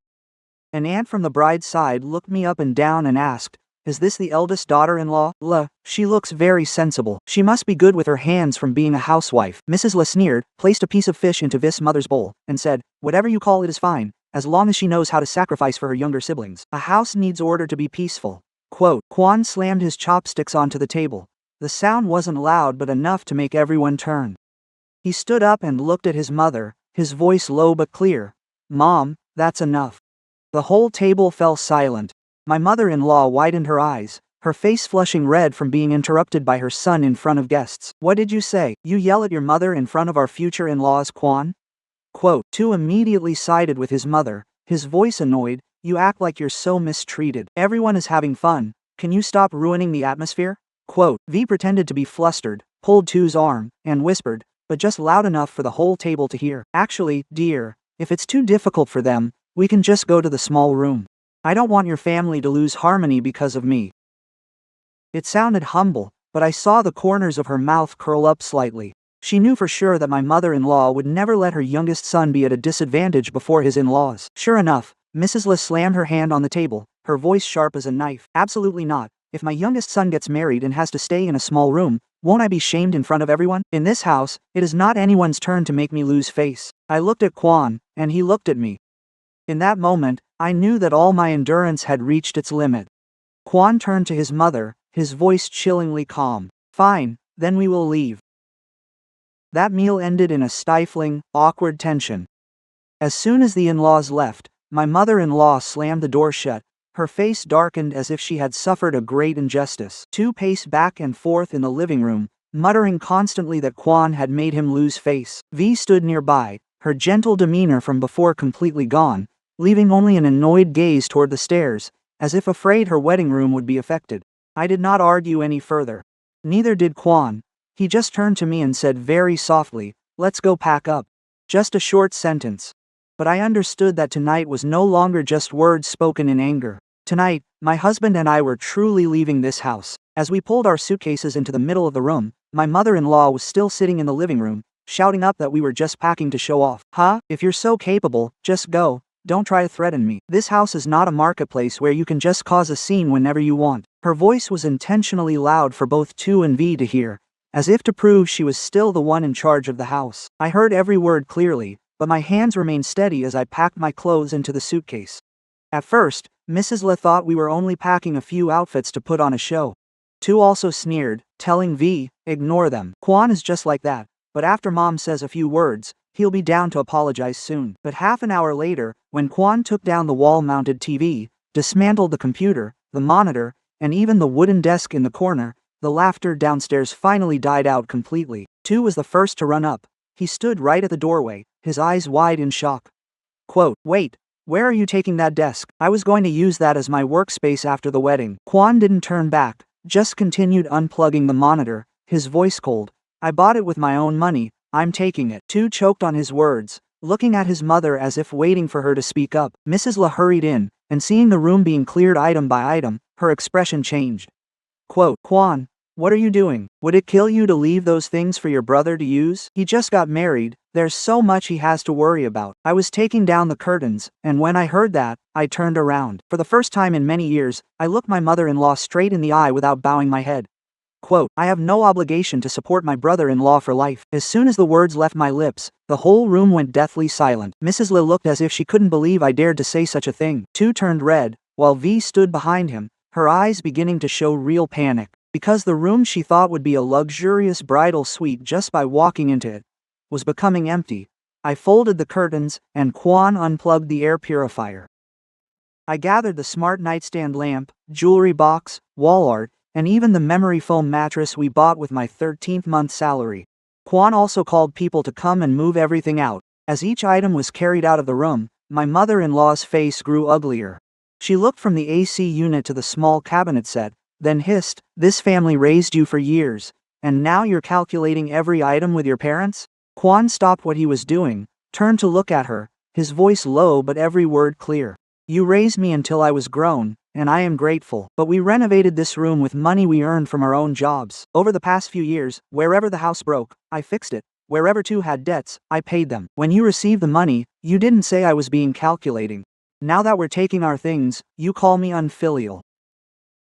An aunt from the bride's side looked me up and down and asked, "Is this the eldest daughter-in-law?" Le, she looks very sensible. She must be good with her hands from being a housewife. Mrs. Le sneered, placed a piece of fish into V's mother's bowl, and said, "Whatever you call it is fine, as long as she knows how to sacrifice for her younger siblings. A house needs order to be peaceful." Quote, Kwon slammed his chopsticks onto the table. The sound wasn't loud but enough to make everyone turn. He stood up and looked at his mother, his voice low but clear. "Mom, that's enough." The whole table fell silent. My mother-in-law widened her eyes, her face flushing red from being interrupted by her son in front of guests. "What did you say? You yell at your mother in front of our future in-laws, Kwon?" Quote, Tu immediately sided with his mother, his voice annoyed. "You act like you're so mistreated. Everyone is having fun. Can you stop ruining the atmosphere?" Quote, V pretended to be flustered, pulled Tu's arm, and whispered, but just loud enough for the whole table to hear. "Actually, dear, if it's too difficult for them, we can just go to the small room. I don't want your family to lose harmony because of me." It sounded humble, but I saw the corners of her mouth curl up slightly. She knew for sure that my mother-in-law would never let her youngest son be at a disadvantage before his in-laws. Sure enough, Mrs. Le slammed her hand on the table, her voice sharp as a knife. "Absolutely not. If my youngest son gets married and has to stay in a small room, won't I be shamed in front of everyone? In this house, it is not anyone's turn to make me lose face." I looked at Kwon, and he looked at me. In that moment, I knew that all my endurance had reached its limit. Kwon turned to his mother, his voice chillingly calm. "Fine, then we will leave." That meal ended in a stifling, awkward tension. As soon as the in-laws left, my mother-in-law slammed the door shut, her face darkened as if she had suffered a great injustice. Tu paced back and forth in the living room, muttering constantly that Kwon had made him lose face. V stood nearby, her gentle demeanor from before completely gone, leaving only an annoyed gaze toward the stairs, as if afraid her wedding room would be affected. I did not argue any further. Neither did Kwon. He just turned to me and said very softly, "Let's go pack up." Just a short sentence. But I understood that tonight was no longer just words spoken in anger. Tonight, my husband and I were truly leaving this house. As we pulled our suitcases into the middle of the room, my mother-in-law was still sitting in the living room, shouting up that we were just packing to show off. "Huh? If you're so capable, just go. Don't try to threaten me. This house is not a marketplace where you can just cause a scene whenever you want." Her voice was intentionally loud for both Tu and V to hear, as if to prove she was still the one in charge of the house. I heard every word clearly, but my hands remained steady as I packed my clothes into the suitcase. At first, Mrs. Le thought we were only packing a few outfits to put on a show. Tu also sneered, telling V, "Ignore them. Kwon is just like that, but after Mom says a few words, he'll be down to apologize soon." But half an hour later, when Kwon took down the wall-mounted TV, dismantled the computer, the monitor, and even the wooden desk in the corner, the laughter downstairs finally died out completely. Tu was the first to run up. He stood right at the doorway, his eyes wide in shock. Quote, "Wait, where are you taking that desk? I was going to use that as my workspace after the wedding." Kwon didn't turn back, just continued unplugging the monitor, his voice cold. "I bought it with my own money. I'm taking it." Tu choked on his words, looking at his mother as if waiting for her to speak up. Mrs. Le hurried in, and seeing the room being cleared item by item, her expression changed. Quote, "Kwon, what are you doing? Would it kill you to leave those things for your brother to use? He just got married, there's so much he has to worry about." I was taking down the curtains, and when I heard that, I turned around. For the first time in many years, I looked my mother-in-law straight in the eye without bowing my head. Quote, "I have no obligation to support my brother-in-law for life." As soon as the words left my lips, the whole room went deathly silent. Mrs. Le looked as if she couldn't believe I dared to say such a thing. Tu turned red, while V stood behind him, her eyes beginning to show real panic. Because the room she thought would be a luxurious bridal suite just by walking into it was becoming empty. I folded the curtains, and Kwon unplugged the air purifier. I gathered the smart nightstand lamp, jewelry box, wall art, and even the memory foam mattress we bought with my 13th month salary. Kwan also called people to come and move everything out. As each item was carried out of the room, my mother-in-law's face grew uglier. She looked from the AC unit to the small cabinet set, then hissed, "This family raised you for years, and now you're calculating every item with your parents?" Kwan stopped what he was doing, turned to look at her, his voice low but every word clear. "You raised me until I was grown, and I am grateful. But we renovated this room with money we earned from our own jobs. Over the past few years, wherever the house broke, I fixed it. Wherever two had debts, I paid them. When you received the money, you didn't say I was being calculating. Now that we're taking our things, you call me unfilial."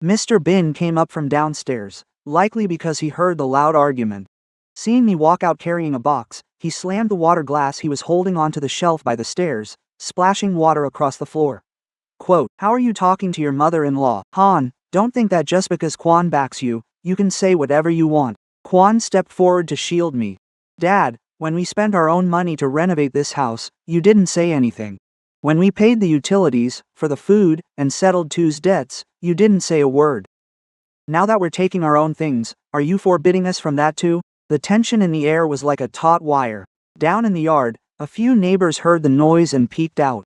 Mr. Bin came up from downstairs, likely because he heard the loud argument. Seeing me walk out carrying a box, he slammed the water glass he was holding onto the shelf by the stairs, splashing water across the floor. Quote, "How are you talking to your mother-in-law? Han, don't think that just because Kwan backs you, you can say whatever you want." Kwan stepped forward to shield me. "Dad, when we spent our own money to renovate this house, you didn't say anything. When we paid the utilities, for the food, and settled Two's debts, you didn't say a word. Now that we're taking our own things, are you forbidding us from that too?" The tension in the air was like a taut wire. Down in the yard, a few neighbors heard the noise and peeked out.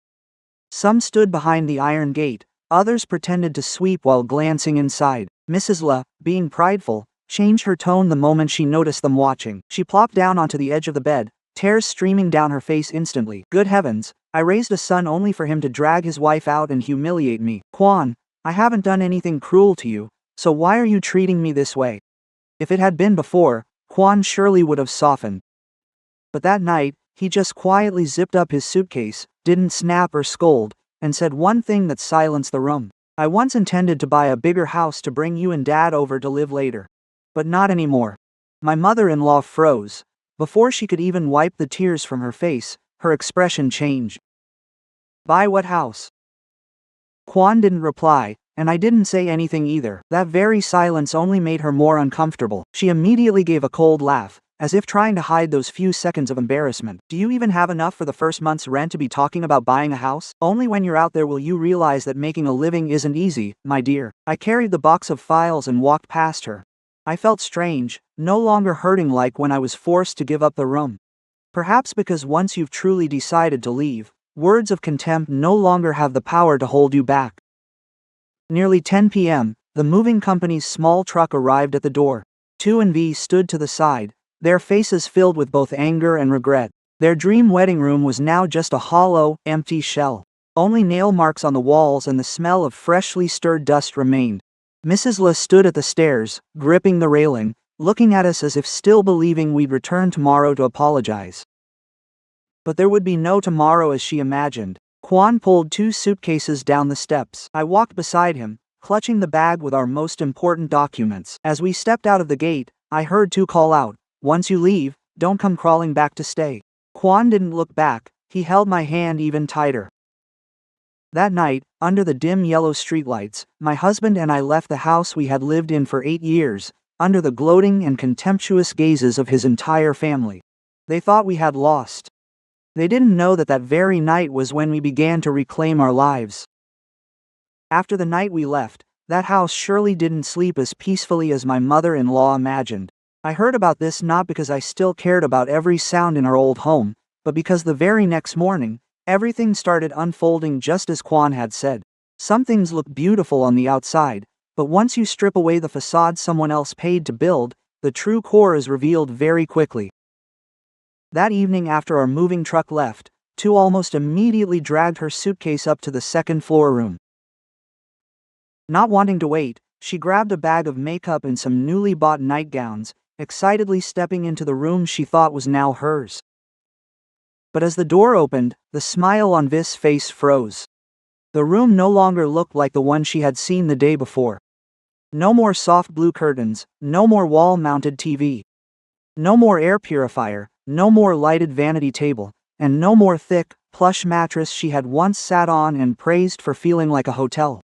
Some stood behind the iron gate, others pretended to sweep while glancing inside. Mrs. La, being prideful, changed her tone the moment she noticed them watching. She plopped down onto the edge of the bed, tears streaming down her face instantly. "Good heavens, I raised a son only for him to drag his wife out and humiliate me. Kwan, I haven't done anything cruel to you, so why are you treating me this way?" If it had been before, Kwan surely would have softened. But that night, he just quietly zipped up his suitcase, didn't snap or scold, and said one thing that silenced the room. "I once intended to buy a bigger house to bring you and Dad over to live later. But not anymore." My mother-in-law froze. Before she could even wipe the tears from her face, her expression changed. "Buy what house?" Kwan didn't reply, and I didn't say anything either. That very silence only made her more uncomfortable. She immediately gave a cold laugh, as if trying to hide those few seconds of embarrassment. "Do you even have enough for the first month's rent to be talking about buying a house? Only when you're out there will you realize that making a living isn't easy, my dear." I carried the box of files and walked past her. I felt strange, no longer hurting like when I was forced to give up the room. Perhaps because once you've truly decided to leave, words of contempt no longer have the power to hold you back. Nearly 10 p.m., the moving company's small truck arrived at the door. Tu and V stood to the side, their faces filled with both anger and regret. Their dream wedding room was now just a hollow, empty shell. Only nail marks on the walls and the smell of freshly stirred dust remained. Mrs. La stood at the stairs, gripping the railing, looking at us as if still believing we'd return tomorrow to apologize. But there would be no tomorrow as she imagined. Kwan pulled 2 suitcases down the steps. I walked beside him, clutching the bag with our most important documents. As we stepped out of the gate, I heard Tu call out, "Once you leave, don't come crawling back to stay." Kwan didn't look back, he held my hand even tighter. That night, under the dim yellow streetlights, my husband and I left the house we had lived in for 8 years, under the gloating and contemptuous gazes of his entire family. They thought we had lost. They didn't know that that very night was when we began to reclaim our lives. After the night we left, that house surely didn't sleep as peacefully as my mother-in-law imagined. I heard about this not because I still cared about every sound in our old home, but because the very next morning, everything started unfolding just as Kwan had said. Some things look beautiful on the outside, but once you strip away the facade someone else paid to build, the true core is revealed very quickly. That evening after our moving truck left, Tu almost immediately dragged her suitcase up to the second-floor room. Not wanting to wait, she grabbed a bag of makeup and some newly bought nightgowns, excitedly stepping into the room she thought was now hers. But as the door opened, the smile on Vis's face froze. The room no longer looked like the one she had seen the day before. No more soft blue curtains, no more wall-mounted TV. No more air purifier, no more lighted vanity table, and no more thick, plush mattress she had once sat on and praised for feeling like a hotel.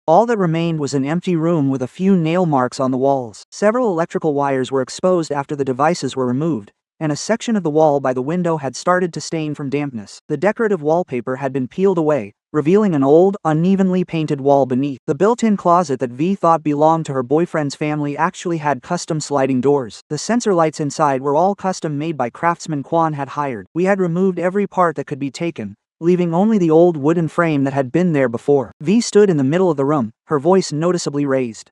All that remained was an empty room with a few nail marks on the walls. Several electrical wires were exposed after the devices were removed, and a section of the wall by the window had started to stain from dampness. The decorative wallpaper had been peeled away, revealing an old, unevenly painted wall beneath. The built-in closet that V thought belonged to her boyfriend's family actually had custom sliding doors. The sensor lights inside were all custom made by craftsmen Quan had hired. We had removed every part that could be taken, leaving only the old wooden frame that had been there before. V stood in the middle of the room, her voice noticeably raised.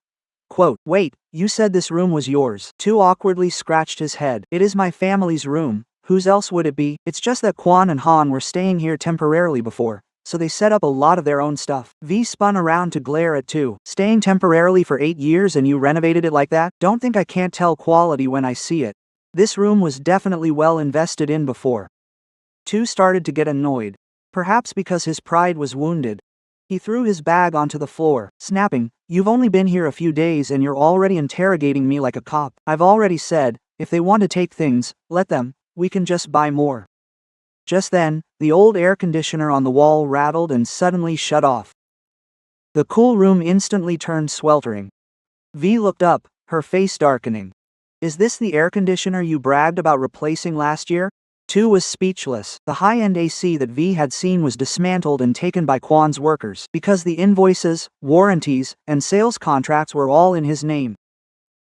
Quote, "Wait, you said this room was yours." Tu awkwardly scratched his head. "It is my family's room. Whose else would it be? It's just that Quan and Han were staying here temporarily before, so they set up a lot of their own stuff." V spun around to glare at Tu. "Staying temporarily for 8 years and you renovated it like that? Don't think I can't tell quality when I see it. This room was definitely well invested in before." Tu started to get annoyed, perhaps because his pride was wounded. He threw his bag onto the floor, snapping, "You've only been here a few days and you're already interrogating me like a cop. I've already said, if they want to take things, let them, we can just buy more." Just then, the old air conditioner on the wall rattled and suddenly shut off. The cool room instantly turned sweltering. V looked up, her face darkening. "Is this the air conditioner you bragged about replacing last year?" Tu was speechless. The high-end AC that V had seen was dismantled and taken by Quan's workers, because the invoices, warranties, and sales contracts were all in his name.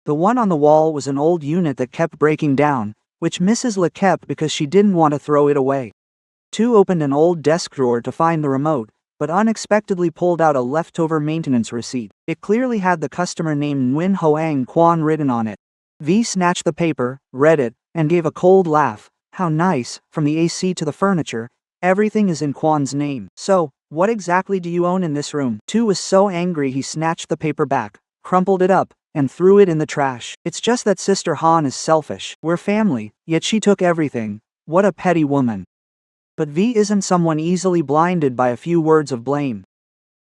The one on the wall was an old unit that kept breaking down, which Mrs. Le kept because she didn't want to throw it away. Tu opened an old desk drawer to find the remote, but unexpectedly pulled out a leftover maintenance receipt. It clearly had the customer name Nguyen Hoang Quan written on it. V snatched the paper, read it, and gave a cold laugh. "How nice, from the AC to the furniture, everything is in Quan's name. So, what exactly do you own in this room?" Tu was so angry he snatched the paper back, crumpled it up, and threw it in the trash. "It's just that Sister Han is selfish. We're family, yet she took everything. What a petty woman." But V isn't someone easily blinded by a few words of blame.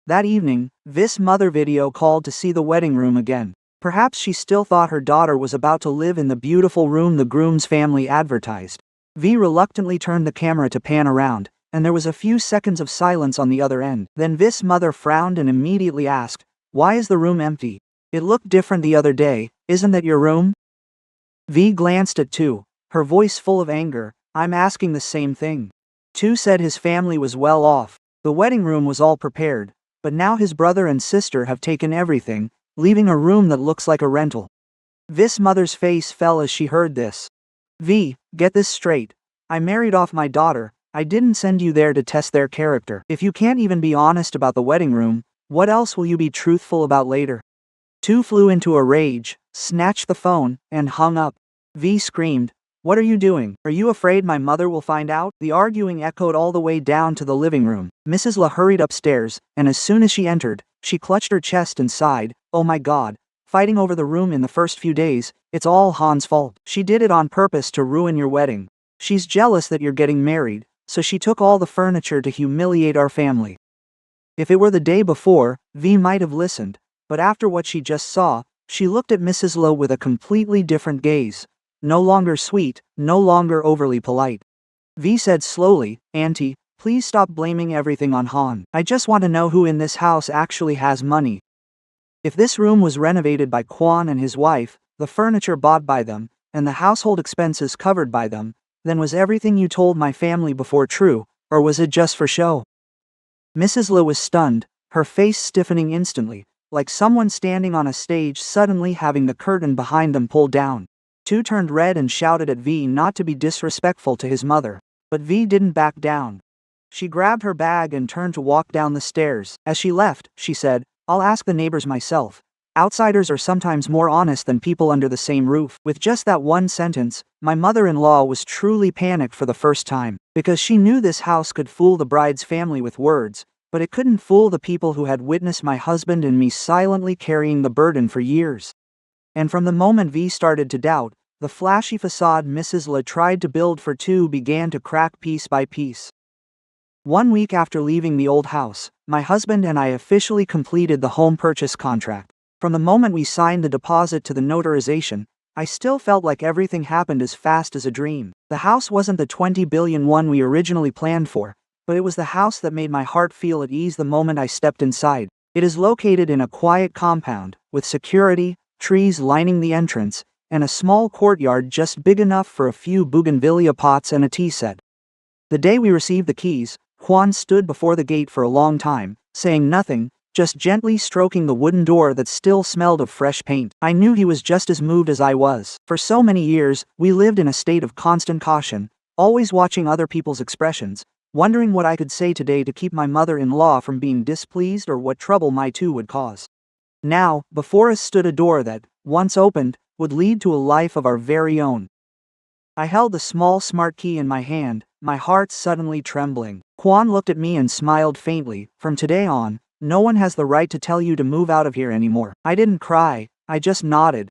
That evening, V's mother video called to see the wedding room again. Perhaps she still thought her daughter was about to live in the beautiful room the groom's family advertised. V reluctantly turned the camera to pan around, and there was a few seconds of silence on the other end. Then V's mother frowned and immediately asked, "Why is the room empty? It looked different the other day. Isn't that your room?" V glanced at Tu, her voice full of anger. "I'm asking the same thing." Tu said his family was well off. The wedding room was all prepared, but now his brother and sister have taken everything, leaving a room that looks like a rental. V's mother's face fell as she heard this. "V, get this straight. I married off my daughter. I didn't send you there to test their character. If you can't even be honest about the wedding room, what else will you be truthful about later?" Tu flew into a rage, snatched the phone, and hung up. V screamed, "What are you doing? Are you afraid my mother will find out?" The arguing echoed all the way down to the living room. Mrs. Le hurried upstairs, and as soon as she entered, she clutched her chest and sighed, "Oh my God. Fighting over the room in the first few days, it's all Han's fault. She did it on purpose to ruin your wedding. She's jealous that you're getting married, so she took all the furniture to humiliate our family." If it were the day before, V might have listened, but after what she just saw, she looked at Mrs. Lowe with a completely different gaze. No longer sweet, no longer overly polite. V said slowly, "Auntie, please stop blaming everything on Han. I just want to know who in this house actually has money. If this room was renovated by Quan and his wife, the furniture bought by them, and the household expenses covered by them, then was everything you told my family before true, or was it just for show?" Mrs. Lowe was stunned, her face stiffening instantly, like someone standing on a stage suddenly having the curtain behind them pulled down. Tu turned red and shouted at V not to be disrespectful to his mother, but V didn't back down. She grabbed her bag and turned to walk down the stairs. As she left, she said, "I'll ask the neighbors myself. Outsiders are sometimes more honest than people under the same roof." With just that one sentence, my mother-in-law was truly panicked for the first time, because she knew this house could fool the bride's family with words, but it couldn't fool the people who had witnessed my husband and me silently carrying the burden for years. And from the moment V started to doubt, the flashy facade Mrs. Le tried to build for Tu began to crack piece by piece. 1 week after leaving the old house, my husband and I officially completed the home purchase contract. From the moment we signed the deposit to the notarization, I still felt like everything happened as fast as a dream. The house wasn't the 20 billion one we originally planned for, but it was the house that made my heart feel at ease the moment I stepped inside. It is located in a quiet compound, with security, trees lining the entrance, and a small courtyard just big enough for a few bougainvillea pots and a tea set. The day we received the keys, Kwan stood before the gate for a long time, saying nothing, just gently stroking the wooden door that still smelled of fresh paint. I knew he was just as moved as I was. For so many years, we lived in a state of constant caution, always watching other people's expressions, wondering what I could say today to keep my mother-in-law from being displeased or what trouble my two would cause. Now, before us stood a door that, once opened, would lead to a life of our very own. I held the small smart key in my hand, my heart suddenly trembling. Kwan looked at me and smiled faintly. From today on, no one has the right to tell you to move out of here anymore. I didn't cry, I just nodded.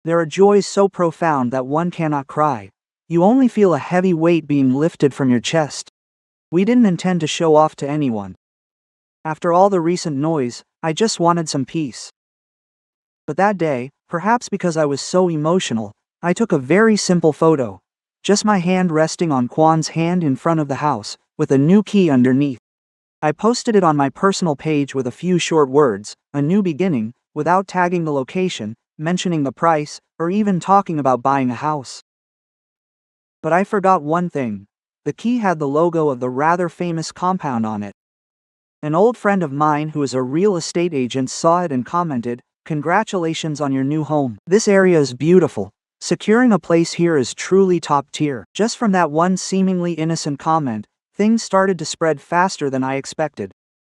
There are joys so profound that one cannot cry. You only feel a heavy weight being lifted from your chest. We didn't intend to show off to anyone. After all the recent noise, I just wanted some peace. But that day, perhaps because I was so emotional, I took a very simple photo. Just my hand resting on Kwan's hand in front of the house, with a new key underneath. I posted it on my personal page with a few short words, a new beginning, without tagging the location, mentioning the price, or even talking about buying a house. But I forgot one thing. The key had the logo of the rather famous compound on it. An old friend of mine who is a real estate agent saw it and commented, "Congratulations on your new home. This area is beautiful. Securing a place here is truly top tier." Just from that one seemingly innocent comment, things started to spread faster than I expected.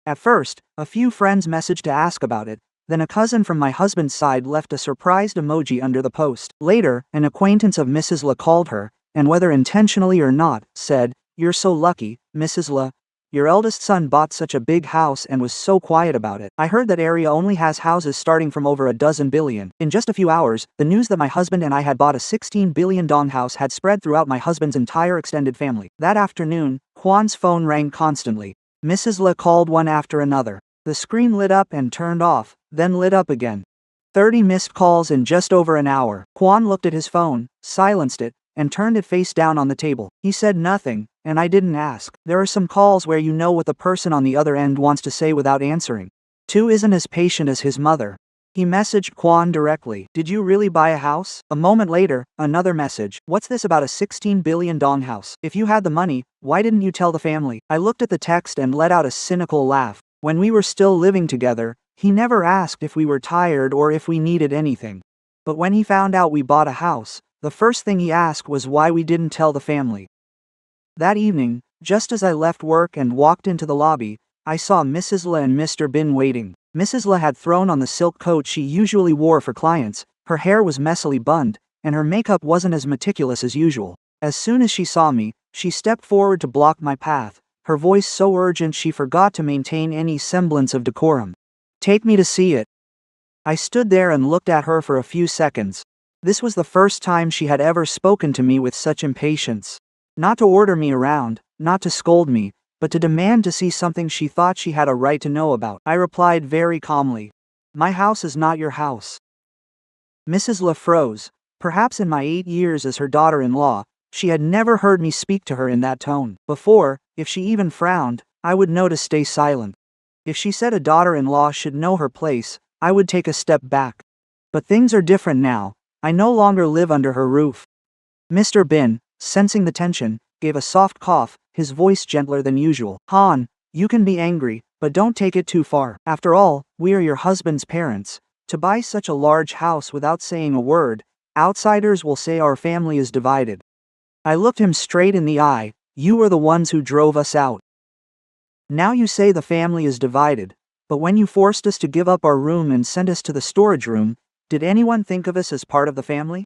At first, a few friends messaged to ask about it, then a cousin from my husband's side left a surprised emoji under the post. Later, an acquaintance of Mrs. La called her, and whether intentionally or not, said, "You're so lucky, Mrs. La. Your eldest son bought such a big house and was so quiet about it. I heard that area only has houses starting from over $12 billion. In just a few hours, the news that my husband and I had bought a $16 billion house had spread throughout my husband's entire extended family. That afternoon, Kwan's phone rang constantly. Mrs. La called one after another. The screen lit up and turned off, then lit up again. 30 missed calls in just over an hour. Kwan looked at his phone, silenced it, and turned it face down on the table. He said nothing, and I didn't ask. There are some calls where you know what the person on the other end wants to say without answering. Tu isn't as patient as his mother. He messaged Kwan directly. "Did you really buy a house?" A moment later, another message. "What's this about a $16 billion house? If you had the money, why didn't you tell the family?" I looked at the text and let out a cynical laugh. When we were still living together, he never asked if we were tired or if we needed anything. But when he found out we bought a house, the first thing he asked was why we didn't tell the family. That evening, just as I left work and walked into the lobby, I saw Mrs. La and Mr. Bin waiting. Mrs. La had thrown on the silk coat she usually wore for clients, her hair was messily bunned, and her makeup wasn't as meticulous as usual. As soon as she saw me, she stepped forward to block my path, her voice so urgent she forgot to maintain any semblance of decorum. "Take me to see it." I stood there and looked at her for a few seconds. This was the first time she had ever spoken to me with such impatience. Not to order me around, not to scold me, but to demand to see something she thought she had a right to know about. I replied very calmly, "My house is not your house." Mrs. La froze. Perhaps in my 8 years as her daughter-in-law, she had never heard me speak to her in that tone. Before, if she even frowned, I would know to stay silent. If she said a daughter-in-law should know her place, I would take a step back. But things are different now. I no longer live under her roof. Mr. Bin, sensing the tension, gave a soft cough, his voice gentler than usual. "Han, you can be angry, but don't take it too far. After all, we are your husband's parents. To buy such a large house without saying a word, outsiders will say our family is divided." I looked him straight in the eye. "You were the ones who drove us out. Now you say the family is divided, but when you forced us to give up our room and sent us to the storage room, did anyone think of us as part of the family?"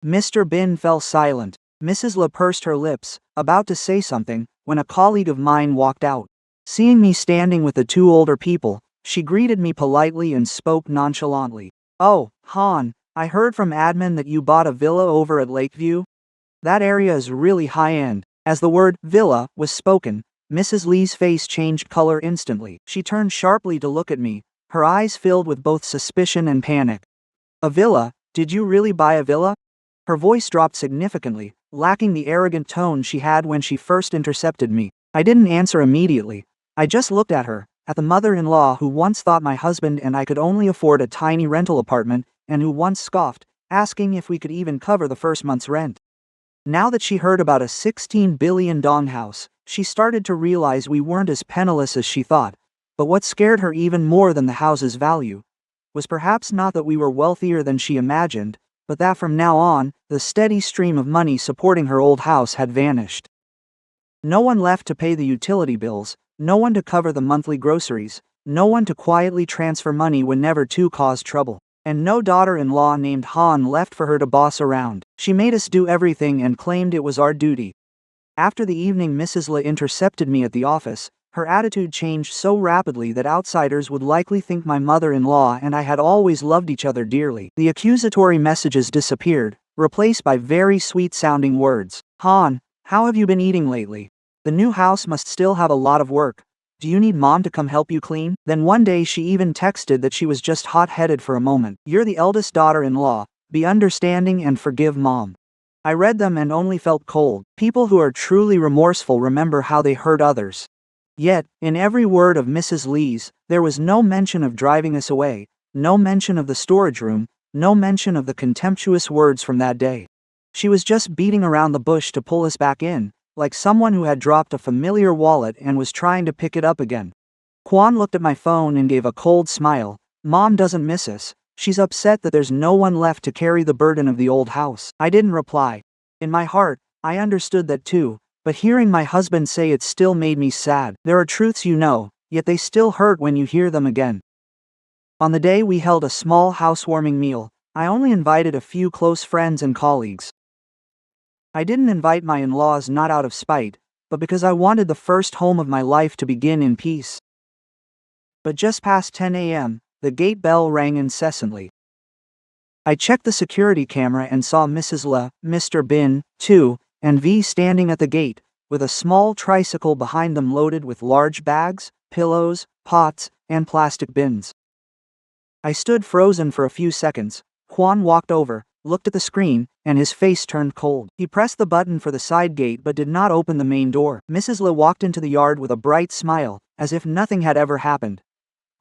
Mr. Bin fell silent. Mrs. La pursed her lips, about to say something, when a colleague of mine walked out. Seeing me standing with the two older people, she greeted me politely and spoke nonchalantly. "Oh, Han, I heard from admin that you bought a villa over at Lakeview. That area is really high-end." As the word villa was spoken, Mrs. Lee's face changed color instantly. She turned sharply to look at me, her eyes filled with both suspicion and panic. "A villa? Did you really buy a villa?" Her voice dropped significantly, lacking the arrogant tone she had when she first intercepted me. I didn't answer immediately. I just looked at her, at the mother-in-law who once thought my husband and I could only afford a tiny rental apartment, and who once scoffed, asking if we could even cover the first month's rent. Now that she heard about a 16 billion dong house, she started to realize we weren't as penniless as she thought. But what scared her even more than the house's value was perhaps not that we were wealthier than she imagined, but that from now on, the steady stream of money supporting her old house had vanished. No one left to pay the utility bills, no one to cover the monthly groceries, no one to quietly transfer money whenever two caused trouble, and no daughter-in-law named Han left for her to boss around. She made us do everything and claimed it was our duty. After the evening Mrs. Le intercepted me at the office, her attitude changed so rapidly that outsiders would likely think my mother-in-law and I had always loved each other dearly. The accusatory messages disappeared, replaced by very sweet-sounding words. Han, how have you been eating lately? The new house must still have a lot of work. Do you need mom to come help you clean? Then one day she even texted that she was just hot-headed for a moment. You're the eldest daughter-in-law, be understanding and forgive mom. I read them and only felt cold. People who are truly remorseful remember how they hurt others. Yet, in every word of Mrs. Lee's, there was no mention of driving us away, no mention of the storage room, no mention of the contemptuous words from that day. She was just beating around the bush to pull us back in, like someone who had dropped a familiar wallet and was trying to pick it up again. Kwan looked at my phone and gave a cold smile. Mom doesn't miss us. She's upset that there's no one left to carry the burden of the old house. I didn't reply. In my heart, I understood that too. But hearing my husband say it still made me sad. There are truths you know, yet they still hurt when you hear them again. On the day we held a small housewarming meal, I only invited a few close friends and colleagues. I didn't invite my in-laws not out of spite, but because I wanted the first home of my life to begin in peace. But just past 10 a.m., the gate bell rang incessantly. I checked the security camera and saw Mrs. Le, Mr. Bin, too, and V standing at the gate, with a small tricycle behind them loaded with large bags, pillows, pots, and plastic bins. I stood frozen for a few seconds. Kwan walked over, looked at the screen, and his face turned cold. He pressed the button for the side gate but did not open the main door. Mrs. Le walked into the yard with a bright smile, as if nothing had ever happened.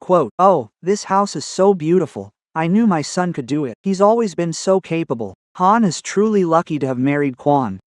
Quote, "Oh, this house is so beautiful. I knew my son could do it. He's always been so capable. Han is truly lucky to have married Kwan."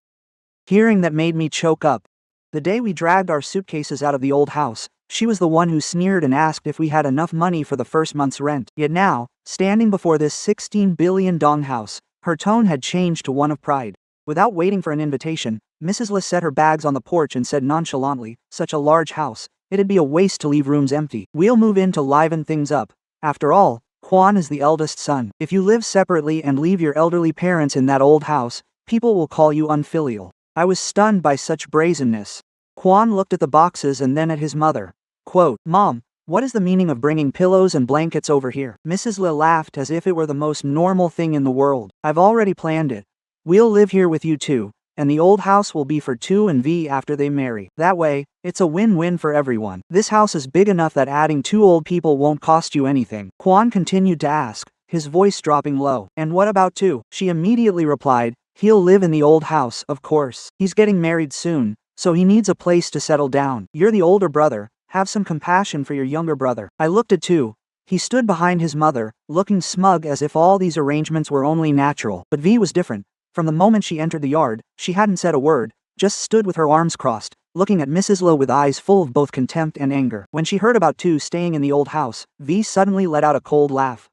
Hearing that made me choke up. The day we dragged our suitcases out of the old house, she was the one who sneered and asked if we had enough money for the first month's rent. Yet now, standing before this 16 billion dong house, her tone had changed to one of pride. Without waiting for an invitation, Mrs. Le set her bags on the porch and said nonchalantly, "Such a large house, it'd be a waste to leave rooms empty. We'll move in to liven things up. After all, Kwan is the eldest son. If you live separately and leave your elderly parents in that old house, people will call you unfilial." I was stunned by such brazenness. Kwan looked at the boxes and then at his mother. Quote, "Mom, what is the meaning of bringing pillows and blankets over here?" Mrs. Le laughed as if it were the most normal thing in the world. "I've already planned it. We'll live here with you too, and the old house will be for Tu and V after they marry. That way, it's a win-win for everyone. This house is big enough that adding 2 old people won't cost you anything." Kwan continued to ask, his voice dropping low. "And what about Tu?" She immediately replied, "He'll live in the old house, of course. He's getting married soon, so he needs a place to settle down. You're the older brother, have some compassion for your younger brother." I looked at Tu. He stood behind his mother, looking smug as if all these arrangements were only natural. But V was different. From the moment she entered the yard, she hadn't said a word, just stood with her arms crossed, looking at Mrs. Le with eyes full of both contempt and anger. When she heard about Tu staying in the old house, V suddenly let out a cold laugh.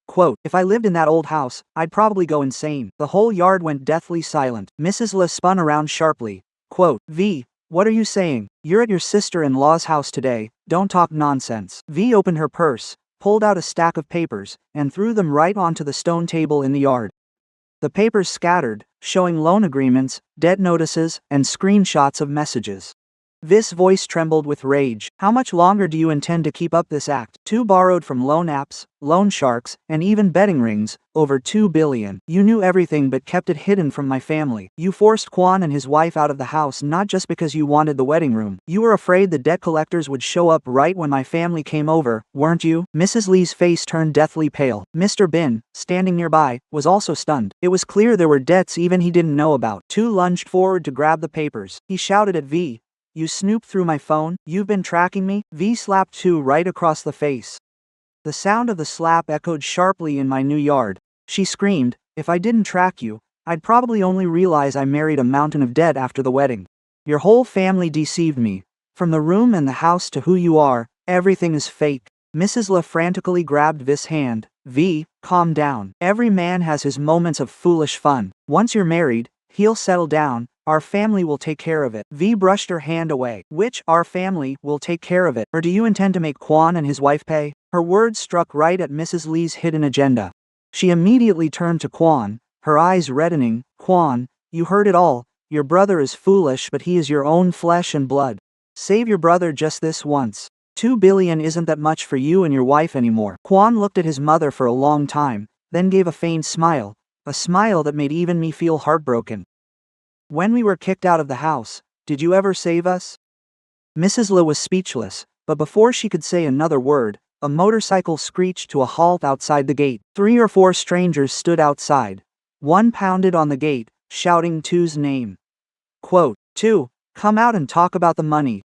Quote, "If I lived in that old house, I'd probably go insane." The whole yard went deathly silent. Mrs. Le spun around sharply. Quote, "V, what are you saying? You're at your sister-in-law's house today, don't talk nonsense." V opened her purse, pulled out a stack of papers, and threw them right onto the stone table in the yard. The papers scattered, showing loan agreements, debt notices, and screenshots of messages. V's voice trembled with rage. "How much longer do you intend to keep up this act? Tu borrowed from loan apps, loan sharks, and even betting rings, over 2 billion. You knew everything but kept it hidden from my family. You forced Kwan and his wife out of the house not just because you wanted the wedding room. You were afraid the debt collectors would show up right when my family came over, weren't you?" Mrs. Lee's face turned deathly pale. Mr. Bin, standing nearby, was also stunned. It was clear there were debts even he didn't know about. Tu lunged forward to grab the papers. He shouted at V, "You snooped through my phone? You've been tracking me?" V slapped Tu right across the face. The sound of the slap echoed sharply in my new yard. She screamed, "If I didn't track you, I'd probably only realize I married a mountain of debt after the wedding. Your whole family deceived me. From the room and the house to who you are, everything is fake. Mrs. Le frantically grabbed V's hand. V, calm down. Every man has his moments of foolish fun. Once you're married, he'll settle down. Our family will take care of it. V brushed her hand away. Which our family will take care of it? Or do you intend to make Quan and his wife pay? Her words struck right at Mrs. Lee's hidden agenda. She immediately turned to Quan, her eyes reddening. Quan, you heard it all. Your brother is foolish, but he is your own flesh and blood. Save your brother just this once. 2 billion isn't that much for you and your wife anymore. Quan looked at his mother for a long time, then gave a faint smile, a smile that made even me feel heartbroken. When we were kicked out of the house, did you ever save us? Mrs. Le was speechless, but before she could say another word, a motorcycle screeched to a halt outside the gate. 3 or 4 strangers stood outside. One pounded on the gate, shouting Tu's name. Quote, Tu, come out and talk about the money.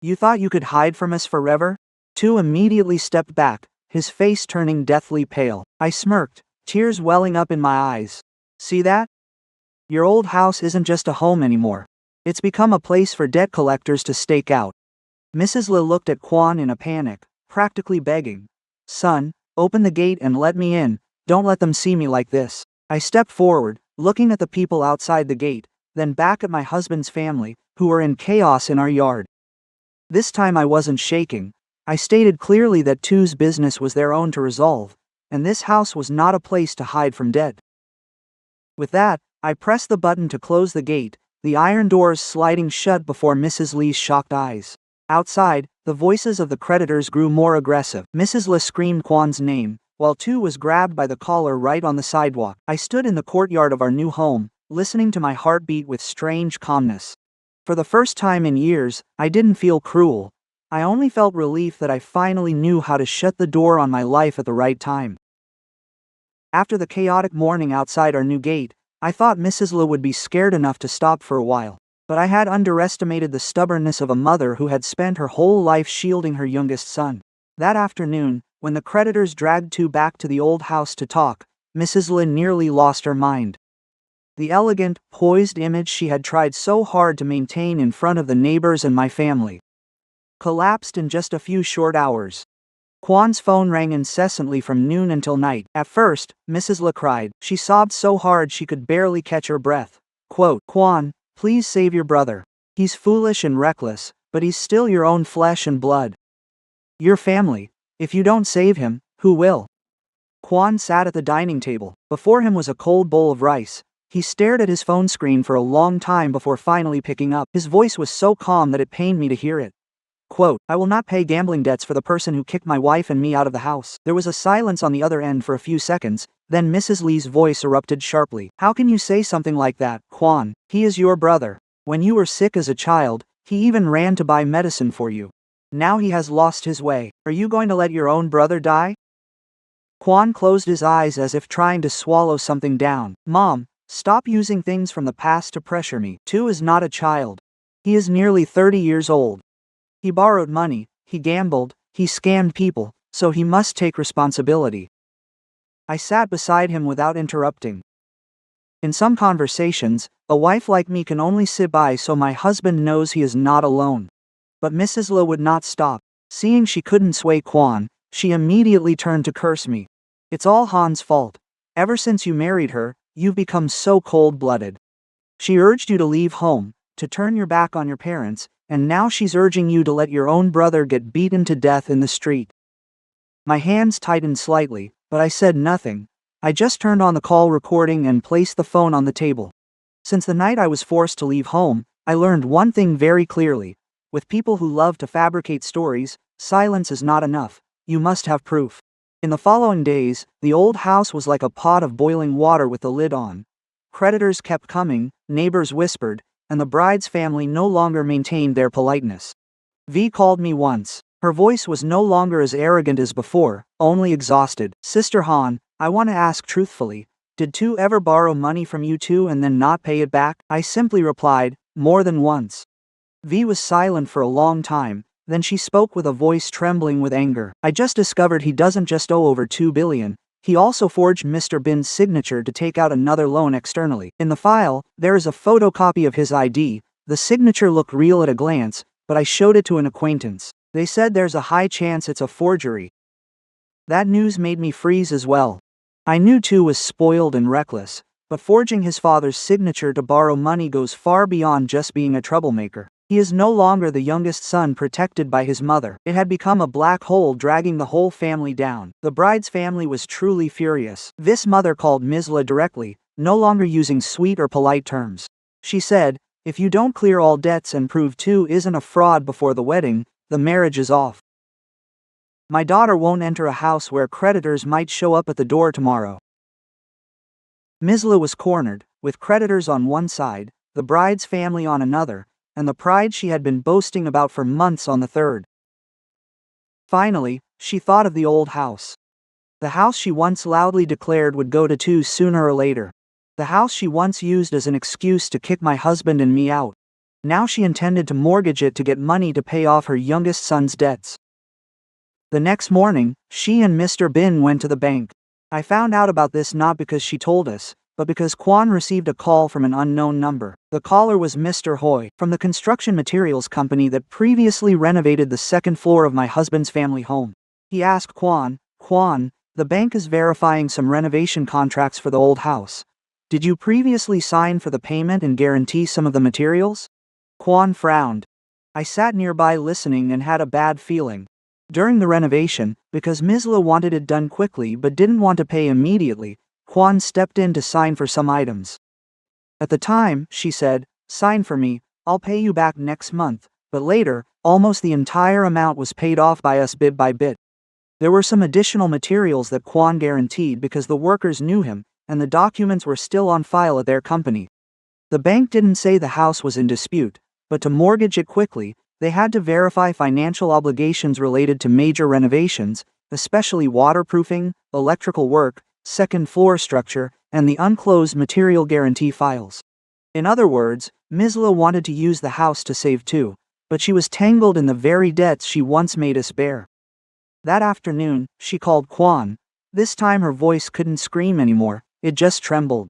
You thought you could hide from us forever? Tu immediately stepped back, his face turning deathly pale. I smirked, tears welling up in my eyes. See that? Your old house isn't just a home anymore. It's become a place for debt collectors to stake out. Mrs. Le looked at Quan in a panic, practically begging. Son, open the gate and let me in. Don't let them see me like this. I stepped forward, looking at the people outside the gate, then back at my husband's family, who were in chaos in our yard. This time I wasn't shaking. I stated clearly that Tu's business was their own to resolve, and this house was not a place to hide from debt. With that, I pressed the button to close the gate, the iron doors sliding shut before Mrs. Lee's shocked eyes. Outside, the voices of the creditors grew more aggressive. Mrs. Le screamed Quan's name, while Tu was grabbed by the collar right on the sidewalk. I stood in the courtyard of our new home, listening to my heartbeat with strange calmness. For the first time in years, I didn't feel cruel. I only felt relief that I finally knew how to shut the door on my life at the right time. After the chaotic morning outside our new gate, I thought Mrs. Le would be scared enough to stop for a while, but I had underestimated the stubbornness of a mother who had spent her whole life shielding her youngest son. That afternoon, when the creditors dragged Tu back to the old house to talk, Mrs. Le nearly lost her mind. The elegant, poised image she had tried so hard to maintain in front of the neighbors and my family collapsed in just a few short hours. Quan's phone rang incessantly from noon until night. At first, Mrs. Le cried. She sobbed so hard she could barely catch her breath. Quote, Quan, please save your brother. He's foolish and reckless, but he's still your own flesh and blood. Your family. If you don't save him, who will? Quan sat at the dining table. Before him was a cold bowl of rice. He stared at his phone screen for a long time before finally picking up. His voice was so calm that it pained me to hear it. Quote, I will not pay gambling debts for the person who kicked my wife and me out of the house. There was a silence on the other end for a few seconds, then Mrs. Lee's voice erupted sharply. How can you say something like that, Quan? He is your brother. When you were sick as a child, he even ran to buy medicine for you. Now he has lost his way. Are you going to let your own brother die? Quan closed his eyes as if trying to swallow something down. Mom, stop using things from the past to pressure me. Tu is not a child. He is nearly 30 years old. He borrowed money, he gambled, he scammed people, so he must take responsibility. I sat beside him without interrupting. In some conversations, a wife like me can only sit by so my husband knows he is not alone. But Mrs. Le would not stop. Seeing she couldn't sway Quan, she immediately turned to curse me. It's all Han's fault. Ever since you married her, you've become so cold-blooded. She urged you to leave home, to turn your back on your parents, and now she's urging you to let your own brother get beaten to death in the street. My hands tightened slightly, but I said nothing. I just turned on the call recording and placed the phone on the table. Since the night I was forced to leave home, I learned one thing very clearly. With people who love to fabricate stories, silence is not enough. You must have proof. In the following days, the old house was like a pot of boiling water with the lid on. Creditors kept coming, neighbors whispered, and the bride's family no longer maintained their politeness. V called me once. Her voice was no longer as arrogant as before, only exhausted. Sister Han, I want to ask truthfully, did Tu ever borrow money from you two and then not pay it back? I simply replied, more than once. V was silent for a long time, then she spoke with a voice trembling with anger. I just discovered he doesn't just owe over 2 billion, He also forged Mr. Bin's signature to take out another loan externally. In the file, there is a photocopy of his ID. The signature looked real at a glance, but I showed it to an acquaintance. They said there's a high chance it's a forgery. That news made me freeze as well. I knew Tu was spoiled and reckless, but forging his father's signature to borrow money goes far beyond just being a troublemaker. He is no longer the youngest son protected by his mother. It had become a black hole dragging the whole family down. The bride's family was truly furious. This mother called Misla directly, no longer using sweet or polite terms. She said, "If you don't clear all debts and prove Tu isn't a fraud before the wedding, the marriage is off. My daughter won't enter a house where creditors might show up at the door tomorrow." Misla was cornered, with creditors on one side, the bride's family on another, and the pride she had been boasting about for months on the third. Finally, she thought of the old house. The house she once loudly declared would go to Tu sooner or later. The house she once used as an excuse to kick my husband and me out. Now she intended to mortgage it to get money to pay off her youngest son's debts. The next morning, she and Mr. Bin went to the bank. I found out about this not because she told us, but because Kwan received a call from an unknown number. The caller was Mr. Hoi, from the construction materials company that previously renovated the second floor of my husband's family home. He asked Kwan, the bank is verifying some renovation contracts for the old house. Did you previously sign for the payment and guarantee some of the materials?" Kwan frowned. I sat nearby listening and had a bad feeling. During the renovation, because Misla wanted it done quickly but didn't want to pay immediately, Kwan stepped in to sign for some items. At the time, she said, "Sign for me, I'll pay you back next month," but later, almost the entire amount was paid off by us bit by bit. There were some additional materials that Kwan guaranteed because the workers knew him, and the documents were still on file at their company. The bank didn't say the house was in dispute, but to mortgage it quickly, they had to verify financial obligations related to major renovations, especially waterproofing, electrical work, second floor structure, and the unclosed material guarantee files. In other words, Misla wanted to use the house to save Tu, but she was tangled in the very debts she once made us bear. That afternoon, she called Kwan. This time her voice couldn't scream anymore, it just trembled.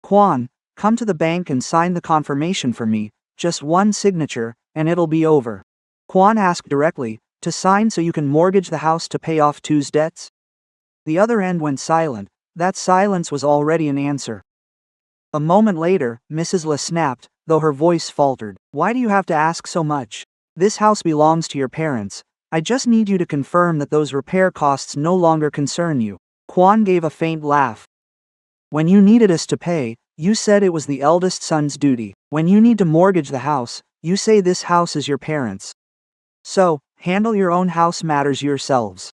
"Kwan, come to the bank and sign the confirmation for me, just one signature, and it'll be over." Kwan asked directly, "To sign so you can mortgage the house to pay off Tu's debts?" The other end went silent. That silence was already an answer. A moment later, Mrs. Le snapped, though her voice faltered. "Why do you have to ask so much? This house belongs to your parents. I just need you to confirm that those repair costs no longer concern you." Kwan gave a faint laugh. "When you needed us to pay, you said it was the eldest son's duty. When you need to mortgage the house, you say this house is your parents'. So, handle your own house matters yourselves."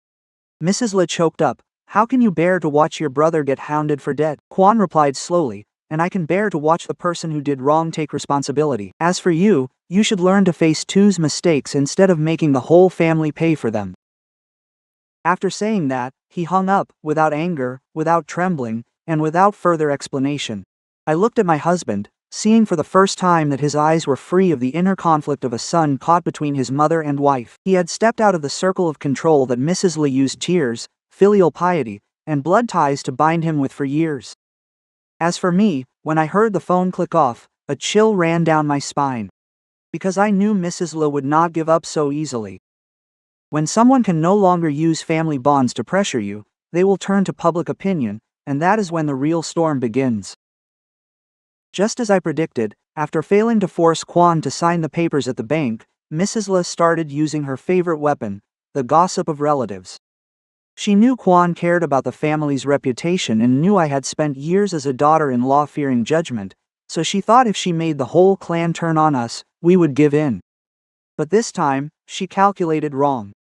Mrs. Le choked up. "How can you bear to watch your brother get hounded for debt?" Kwan replied slowly, "And I can bear to watch the person who did wrong take responsibility. As for you, you should learn to face Tu's mistakes instead of making the whole family pay for them." After saying that, he hung up, without anger, without trembling, and without further explanation. I looked at my husband, seeing for the first time that his eyes were free of the inner conflict of a son caught between his mother and wife. He had stepped out of the circle of control that Mrs. Le used tears, filial piety, and blood ties to bind him with for years. As for me, when I heard the phone click off, a chill ran down my spine. Because I knew Mrs. Le would not give up so easily. When someone can no longer use family bonds to pressure you, they will turn to public opinion, and that is when the real storm begins. Just as I predicted, after failing to force Kwan to sign the papers at the bank, Mrs. Le started using her favorite weapon, the gossip of relatives. She knew Kwan cared about the family's reputation and knew I had spent years as a daughter-in-law fearing judgment, so she thought if she made the whole clan turn on us, we would give in. But this time, she calculated wrong.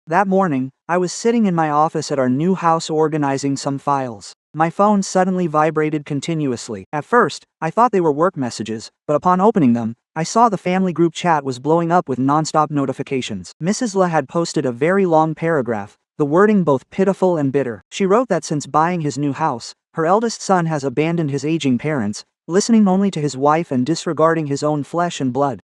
That morning, I was sitting in my office at our new house organizing some files. My phone suddenly vibrated continuously. At first, I thought they were work messages, but upon opening them, I saw the family group chat was blowing up with non-stop notifications. Mrs. Le had posted a very long paragraph, the wording both pitiful and bitter. She wrote that since buying his new house, her eldest son has abandoned his aging parents, listening only to his wife and disregarding his own flesh and blood.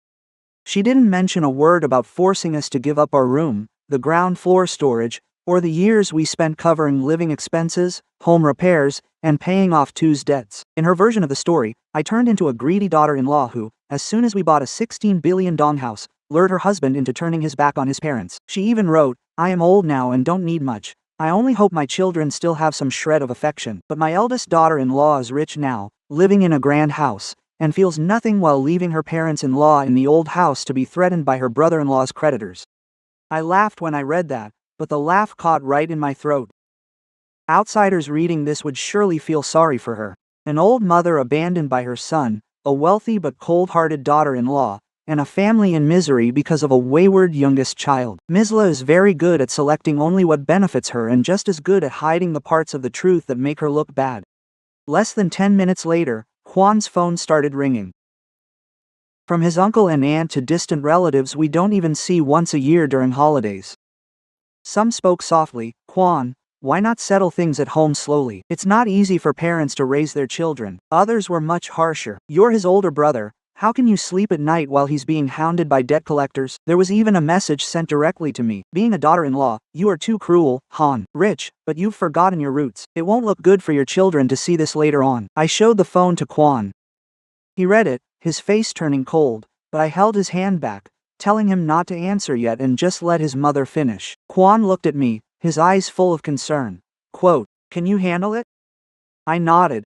She didn't mention a word about forcing us to give up our room, the ground floor storage, or the years we spent covering living expenses, home repairs, and paying off Tu's debts. In her version of the story, I turned into a greedy daughter-in-law who, as soon as we bought a 16 billion dong house, lured her husband into turning his back on his parents. She even wrote, "I am old now and don't need much. I only hope my children still have some shred of affection." But my eldest daughter-in-law is rich now, living in a grand house, and feels nothing while leaving her parents-in-law in the old house to be threatened by her brother-in-law's creditors. I laughed when I read that, but the laugh caught right in my throat. Outsiders reading this would surely feel sorry for her. An old mother abandoned by her son, a wealthy but cold-hearted daughter-in-law, and a family in misery because of a wayward youngest child. Misla is very good at selecting only what benefits her and just as good at hiding the parts of the truth that make her look bad. Less than 10 minutes later, Kwan's phone started ringing. From his uncle and aunt to distant relatives we don't even see once a year during holidays. Some spoke softly, "Kwan, why not settle things at home slowly? It's not easy for parents to raise their children." Others were much harsher. "You're his older brother. How can you sleep at night while he's being hounded by debt collectors?" There was even a message sent directly to me. "Being a daughter-in-law, you are too cruel, Han. Rich, but you've forgotten your roots. It won't look good for your children to see this later on." I showed the phone to Kwan. He read it, his face turning cold, but I held his hand back, telling him not to answer yet and just let his mother finish. Kwan looked at me, his eyes full of concern. Quote, "Can you handle it?" I nodded.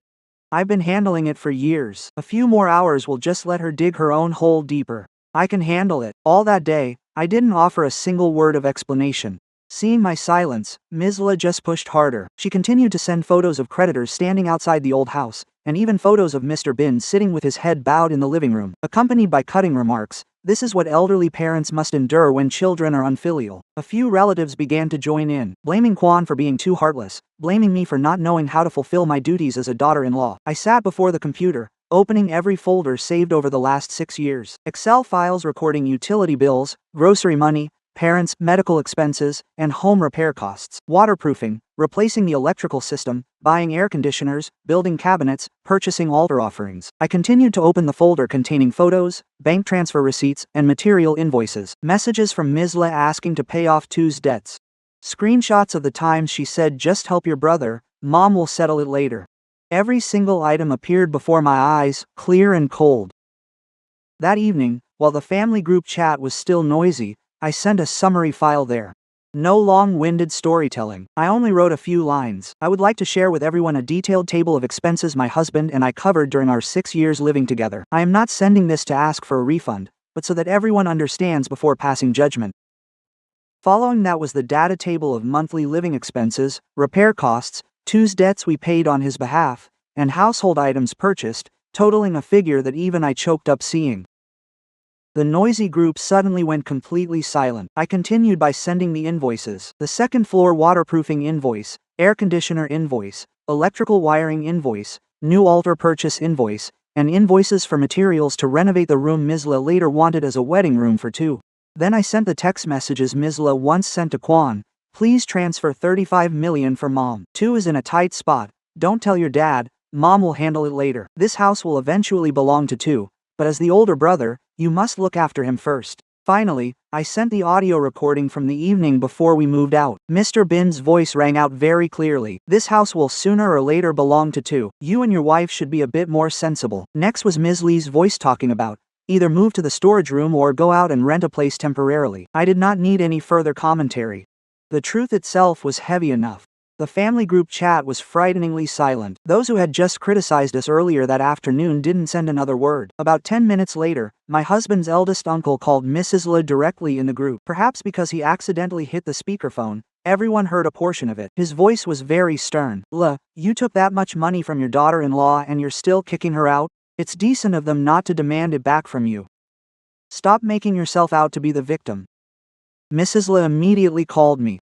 "I've been handling it for years. A few more hours will just let her dig her own hole deeper. I can handle it." All that day, I didn't offer a single word of explanation. Seeing my silence, Misla just pushed harder. She continued to send photos of creditors standing outside the old house, and even photos of Mr. Bin sitting with his head bowed in the living room, accompanied by cutting remarks. "This is what elderly parents must endure when children are unfilial." A few relatives began to join in, blaming Kwan for being too heartless, blaming me for not knowing how to fulfill my duties as a daughter-in-law. I sat before the computer, opening every folder saved over the last 6 years. Excel files recording utility bills, grocery money, parents' medical expenses, and home repair costs. Waterproofing, replacing the electrical system, buying air conditioners, building cabinets, purchasing altar offerings. I continued to open the folder containing photos, bank transfer receipts, and material invoices. Messages from Misla asking to pay off Tu's debts. Screenshots of the times she said, "Just help your brother, Mom will settle it later." Every single item appeared before my eyes, clear and cold. That evening, while the family group chat was still noisy, I sent a summary file there. No long-winded storytelling. I only wrote a few lines. "I would like to share with everyone a detailed table of expenses my husband and I covered during our 6 years living together. I am not sending this to ask for a refund, but so that everyone understands before passing judgment." Following that was the data table of monthly living expenses, repair costs, Tu's debts we paid on his behalf, and household items purchased, totaling a figure that even I choked up seeing. The noisy group suddenly went completely silent. I continued by sending the invoices. The second floor waterproofing invoice, air conditioner invoice, electrical wiring invoice, new altar purchase invoice, and invoices for materials to renovate the room Misla later wanted as a wedding room for two. Then I sent the text messages Misla once sent to Kwan. "Please transfer 35 million for Mom. Tu is in a tight spot. Don't tell your dad, Mom will handle it later. This house will eventually belong to Tu, but as the older brother, you must look after him first." Finally, I sent the audio recording from the evening before we moved out. Mr. Bin's voice rang out very clearly. "This house will sooner or later belong to Tu. You and your wife should be a bit more sensible." Next was Ms. Lee's voice talking about, "Either move to the storage room or go out and rent a place temporarily." I did not need any further commentary. The truth itself was heavy enough. The family group chat was frighteningly silent. Those who had just criticized us earlier that afternoon didn't send another word. About 10 minutes later, my husband's eldest uncle called Mrs. Le directly in the group. Perhaps because he accidentally hit the speakerphone, everyone heard a portion of it. His voice was very stern. "Le, you took that much money from your daughter-in-law and you're still kicking her out? It's decent of them not to demand it back from you. Stop making yourself out to be the victim." Mrs. Le immediately called me.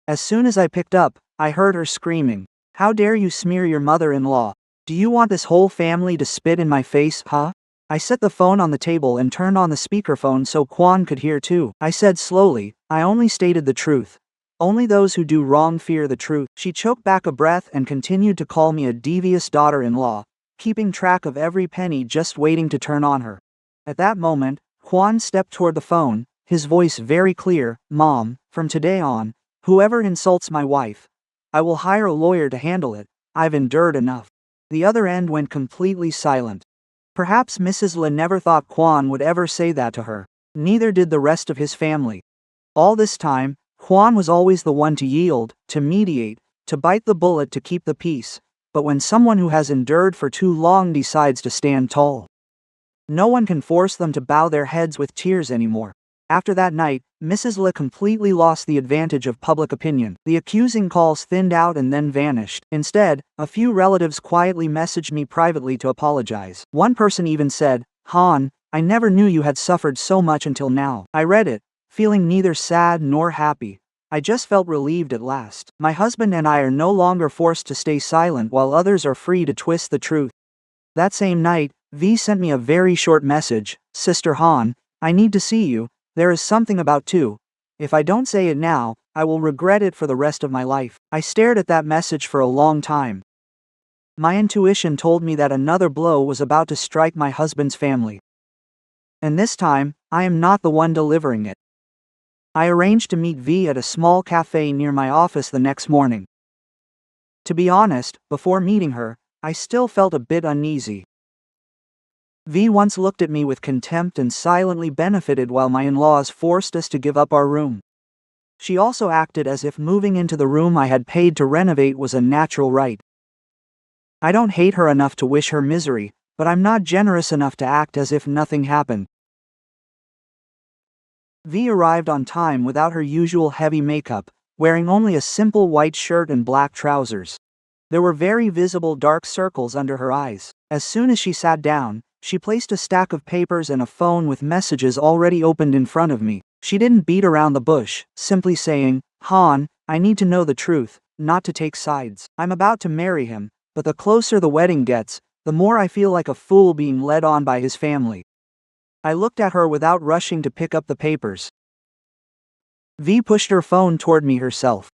As soon as I picked up, I heard her screaming, "How dare you smear your mother-in-law? Do you want this whole family to spit in my face, huh?" I set the phone on the table and turned on the speakerphone so Kwan could hear too. I said slowly, "I only stated the truth. Only those who do wrong fear the truth." She choked back a breath and continued to call me a devious daughter-in-law, keeping track of every penny just waiting to turn on her. At that moment, Kwan stepped toward the phone, his voice very clear. "Mom, from today on, "Whoever insults my wife, I will hire a lawyer to handle it. I've endured enough." The other end went completely silent. Perhaps Mrs. Le never thought Quan would ever say that to her. Neither did the rest of his family. All this time, Quan was always the one to yield, to mediate, to bite the bullet to keep the peace. But when someone who has endured for too long decides to stand tall, no one can force them to bow their heads with tears anymore. After that night, Mrs. Le completely lost the advantage of public opinion. The accusing calls thinned out and then vanished. Instead, a few relatives quietly messaged me privately to apologize. One person even said, "Han, I never knew you had suffered so much until now." I read it, feeling neither sad nor happy. I just felt relieved at last. My husband and I are no longer forced to stay silent while others are free to twist the truth. That same night, V sent me a very short message. "Sister Han, I need to see you. There is something about to. If I don't say it now, I will regret it for the rest of my life." I stared at that message for a long time. My intuition told me that another blow was about to strike my husband's family. And this time, I am not the one delivering it. I arranged to meet V at a small cafe near my office the next morning. To be honest, before meeting her, I still felt a bit uneasy. V once looked at me with contempt and silently benefited while my in-laws forced us to give up our room. She also acted as if moving into the room I had paid to renovate was a natural right. I don't hate her enough to wish her misery, but I'm not generous enough to act as if nothing happened. V arrived on time without her usual heavy makeup, wearing only a simple white shirt and black trousers. There were very visible dark circles under her eyes. As soon as she sat down, she placed a stack of papers and a phone with messages already opened in front of me. She didn't beat around the bush, simply saying, "Han, I need to know the truth, not to take sides. I'm about to marry him, but the closer the wedding gets, the more I feel like a fool being led on by his family." I looked at her without rushing to pick up the papers. V pushed her phone toward me herself.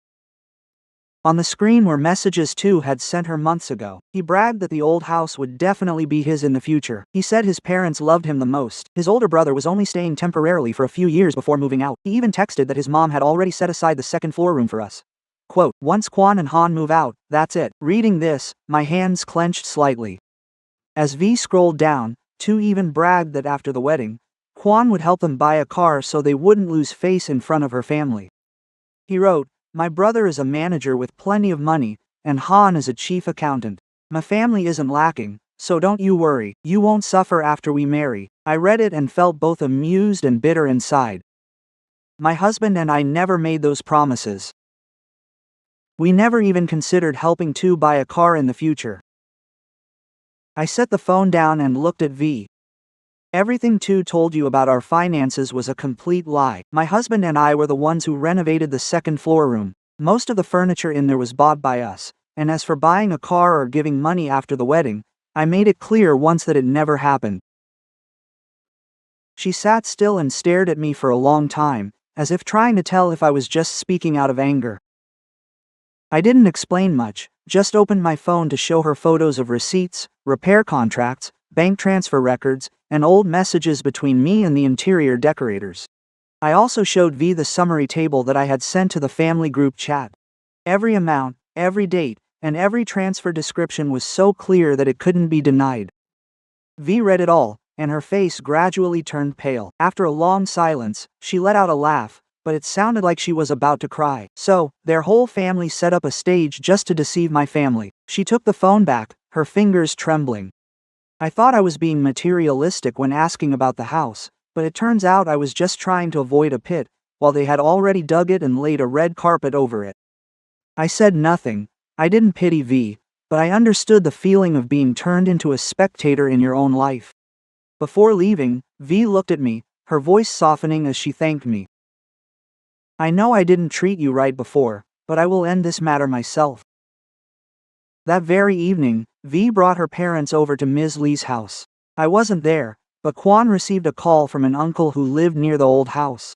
On the screen were messages Tu had sent her months ago. He bragged that the old house would definitely be his in the future. He said his parents loved him the most. His older brother was only staying temporarily for a few years before moving out. He even texted that his mom had already set aside the second floor room for us. Quote, "Once Quan and Han move out, that's it." Reading this, my hands clenched slightly. As V scrolled down, Tu even bragged that after the wedding, Quan would help them buy a car so they wouldn't lose face in front of her family. He wrote, "My brother is a manager with plenty of money, and Han is a chief accountant. My family isn't lacking, so don't you worry. You won't suffer after we marry." I read it and felt both amused and bitter inside. My husband and I never made those promises. We never even considered helping Tu buy a car in the future. I set the phone down and looked at V. Everything Tu told you about our finances was a complete lie. My husband and I were the ones who renovated the second floor room. Most of the furniture in there was bought by us, and as for buying a car or giving money after the wedding, I made it clear once that it never happened. She sat still and stared at me for a long time, as if trying to tell if I was just speaking out of anger. I didn't explain much, just opened my phone to show her photos of receipts, repair contracts, bank transfer records, and old messages between me and the interior decorators. I also showed V the summary table that I had sent to the family group chat. Every amount, every date, and every transfer description was so clear that it couldn't be denied. V read it all, and her face gradually turned pale. After a long silence, she let out a laugh, but it sounded like she was about to cry. "So, their whole family set up a stage just to deceive my family." She took the phone back, her fingers trembling. I thought I was being materialistic when asking about the house, but it turns out I was just trying to avoid a pit, while they had already dug it and laid a red carpet over it. I said nothing. I didn't pity V, but I understood the feeling of being turned into a spectator in your own life. Before leaving, V looked at me, her voice softening as she thanked me. "I know I didn't treat you right before, but I will end this matter myself." That very evening, V brought her parents over to Ms. Lee's house. I wasn't there, but Quan received a call from an uncle who lived near the old house.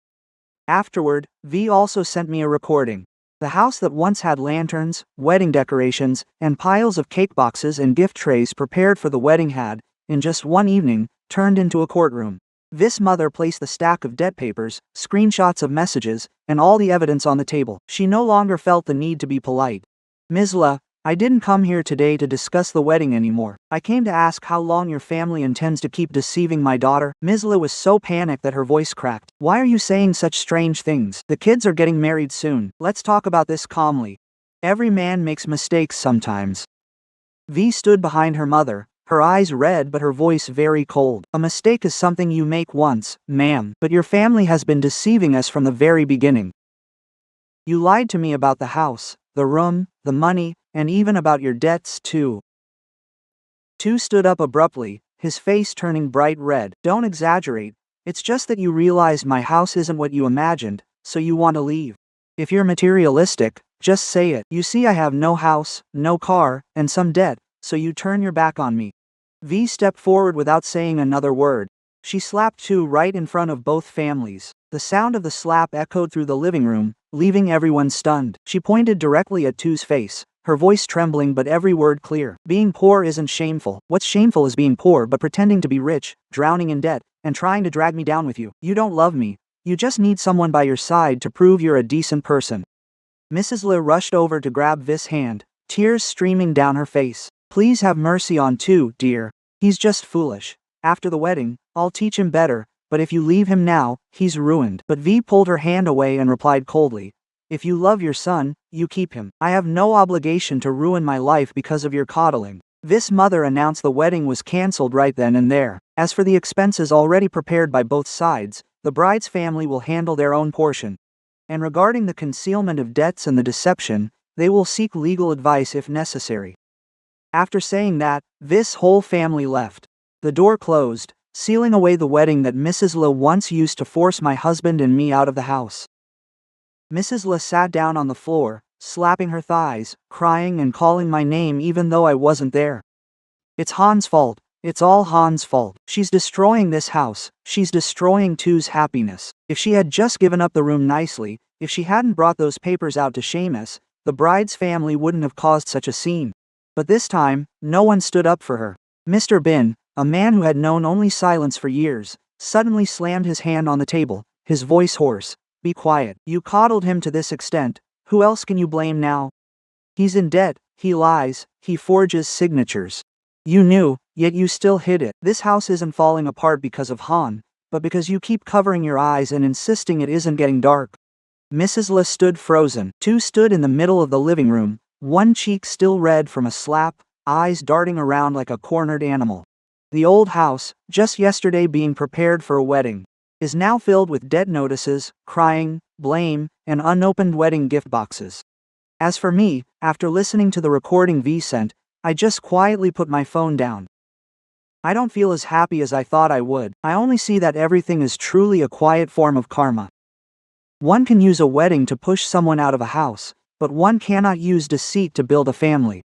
Afterward, V also sent me a recording. The house that once had lanterns, wedding decorations, and piles of cake boxes and gift trays prepared for the wedding had, in just one evening, turned into a courtroom. V's mother placed the stack of debt papers, screenshots of messages, and all the evidence on the table. She no longer felt the need to be polite. Ms. Le, I didn't come here today to discuss the wedding anymore. I came to ask how long your family intends to keep deceiving my daughter. Ms. Le was so panicked that her voice cracked. Why are you saying such strange things? The kids are getting married soon. Let's talk about this calmly. Every man makes mistakes sometimes. V stood behind her mother, her eyes red but her voice very cold. A mistake is something you make once, ma'am, but your family has been deceiving us from the very beginning. You lied to me about the house, the room, the money, and even about your debts too. Tu stood up abruptly, his face turning bright red. Don't exaggerate, it's just that you realized my house isn't what you imagined, so you want to leave. If you're materialistic, just say it. You see I have no house, no car, and some debt, so you turn your back on me. V stepped forward without saying another word. She slapped Tu right in front of both families. The sound of the slap echoed through the living room, leaving everyone stunned. She pointed directly at Tu's face, her voice trembling but every word clear. Being poor isn't shameful. What's shameful is being poor but pretending to be rich, drowning in debt, and trying to drag me down with you. You don't love me. You just need someone by your side to prove you're a decent person. Mrs. Le rushed over to grab V's hand, tears streaming down her face. Please have mercy on Tu, dear. He's just foolish. After the wedding, I'll teach him better, but if you leave him now, he's ruined. But V pulled her hand away and replied coldly, if you love your son, you keep him. I have no obligation to ruin my life because of your coddling. V's mother announced the wedding was cancelled right then and there. As for the expenses already prepared by both sides, the bride's family will handle their own portion. And regarding the concealment of debts and the deception, they will seek legal advice if necessary. After saying that, V's whole family left. The door closed, sealing away the wedding that Mrs. Le once used to force my husband and me out of the house. Mrs. Le sat down on the floor, slapping her thighs, crying and calling my name even though I wasn't there. It's Han's fault. It's all Han's fault. She's destroying this house. She's destroying Tu's happiness. If she had just given up the room nicely, if she hadn't brought those papers out to shame us, the bride's family wouldn't have caused such a scene. But this time, no one stood up for her. Mr. Bin, a man who had known only silence for years, suddenly slammed his hand on the table, his voice hoarse. Be quiet. You coddled him to this extent. Who else can you blame now? He's in debt, he lies, he forges signatures. You knew, yet you still hid it. This house isn't falling apart because of Han, but because you keep covering your eyes and insisting it isn't getting dark. Mrs. Le stood frozen. Tu stood in the middle of the living room, one cheek still red from a slap, eyes darting around like a cornered animal. The old house, just yesterday being prepared for a wedding, is now filled with debt notices, crying, blame, and unopened wedding gift boxes. As for me, after listening to the recording V sent, I just quietly put my phone down. I don't feel as happy as I thought I would. I only see that everything is truly a quiet form of karma. One can use a wedding to push someone out of a house, but one cannot use deceit to build a family.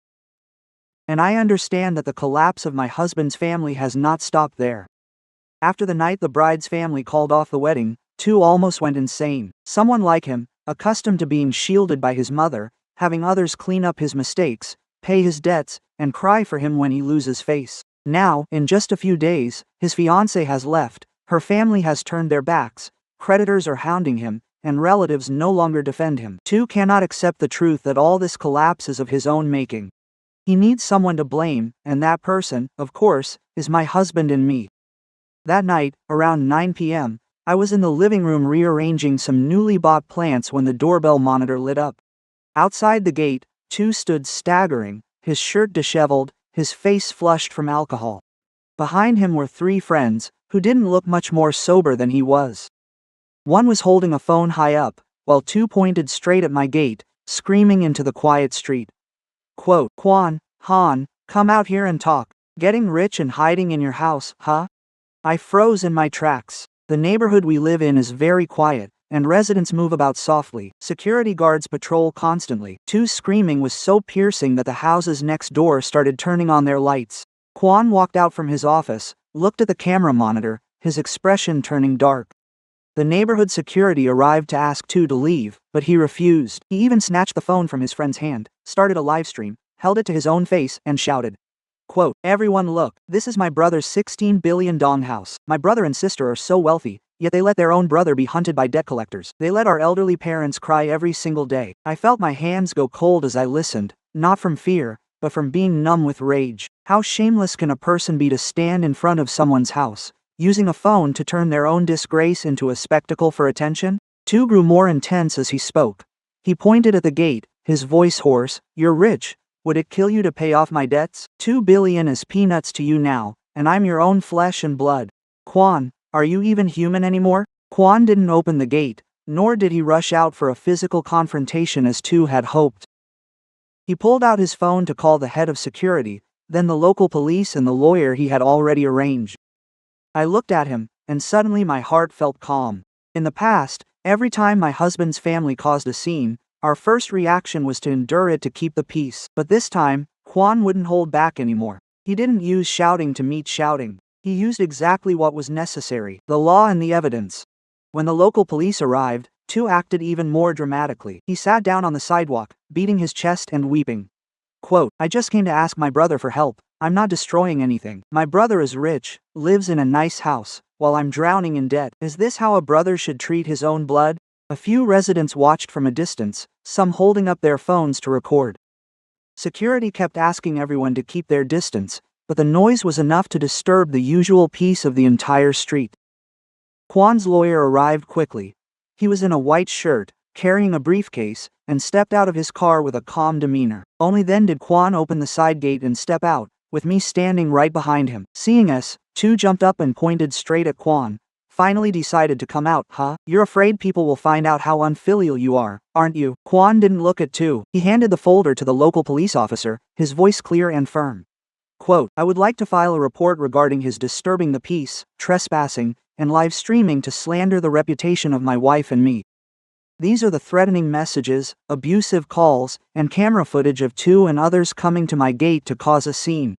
And I understand that the collapse of my husband's family has not stopped there. After the night the bride's family called off the wedding, Tu almost went insane. Someone like him, accustomed to being shielded by his mother, having others clean up his mistakes, pay his debts, and cry for him when he loses face. Now, in just a few days, his fiancée has left, her family has turned their backs, creditors are hounding him, and relatives no longer defend him. Tu cannot accept the truth that all this collapse is of his own making. He needs someone to blame, and that person, of course, is my husband and me. That night, around 9 p.m., I was in the living room rearranging some newly bought plants when the doorbell monitor lit up. Outside the gate, Tu stood staggering, his shirt disheveled, his face flushed from alcohol. Behind him were three friends, who didn't look much more sober than he was. One was holding a phone high up, while Tu pointed straight at my gate, screaming into the quiet street. Quote, Quan, Han, come out here and talk. Getting rich and hiding in your house, huh? I froze in my tracks. The neighborhood we live in is very quiet, and residents move about softly. Security guards patrol constantly. Tu's screaming was so piercing that the houses next door started turning on their lights. Quan walked out from his office, looked at the camera monitor, his expression turning dark. The neighborhood security arrived to ask Tu to leave, but he refused. He even snatched the phone from his friend's hand, started a live stream, held it to his own face, and shouted, Quote, "Everyone look, this is my brother's 16 billion dong house. My brother and sister are so wealthy, yet they let their own brother be hunted by debt collectors. They let our elderly parents cry every single day. I felt my hands go cold as I listened, not from fear, but from being numb with rage. How shameless can a person be to stand in front of someone's house, using a phone to turn their own disgrace into a spectacle for attention?" Tu grew more intense as he spoke. He pointed at the gate, his voice hoarse. "You're rich. Would it kill you to pay off my debts? 2 billion is peanuts to you now, and I'm your own flesh and blood. Kwon, are you even human anymore?" Kwon didn't open the gate, nor did he rush out for a physical confrontation as Tu had hoped. He pulled out his phone to call the head of security, then the local police and the lawyer he had already arranged. I looked at him, and suddenly my heart felt calm. In the past, every time my husband's family caused a scene, our first reaction was to endure it to keep the peace. But this time, Kwon wouldn't hold back anymore. He didn't use shouting to meet shouting. He used exactly what was necessary, the law and the evidence. When the local police arrived, Tu acted even more dramatically. He sat down on the sidewalk, beating his chest and weeping. Quote, "I just came to ask my brother for help. I'm not destroying anything. My brother is rich, lives in a nice house, while I'm drowning in debt. Is this how a brother should treat his own blood?" A few residents watched from a distance, some holding up their phones to record. Security kept asking everyone to keep their distance, but the noise was enough to disturb the usual peace of the entire street. Kwon's lawyer arrived quickly. He was in a white shirt, carrying a briefcase, and stepped out of his car with a calm demeanor. Only then did Kwon open the side gate and step out, with me standing right behind him. Seeing us, Tu jumped up and pointed straight at Kwon. "Finally decided to come out, huh? You're afraid people will find out how unfilial you are, aren't you?" Kwon didn't look at Tu. He handed the folder to the local police officer, his voice clear and firm. Quote, "I would like to file a report regarding his disturbing the peace, trespassing, and live streaming to slander the reputation of my wife and me. These are the threatening messages, abusive calls, and camera footage of Tu and others coming to my gate to cause a scene."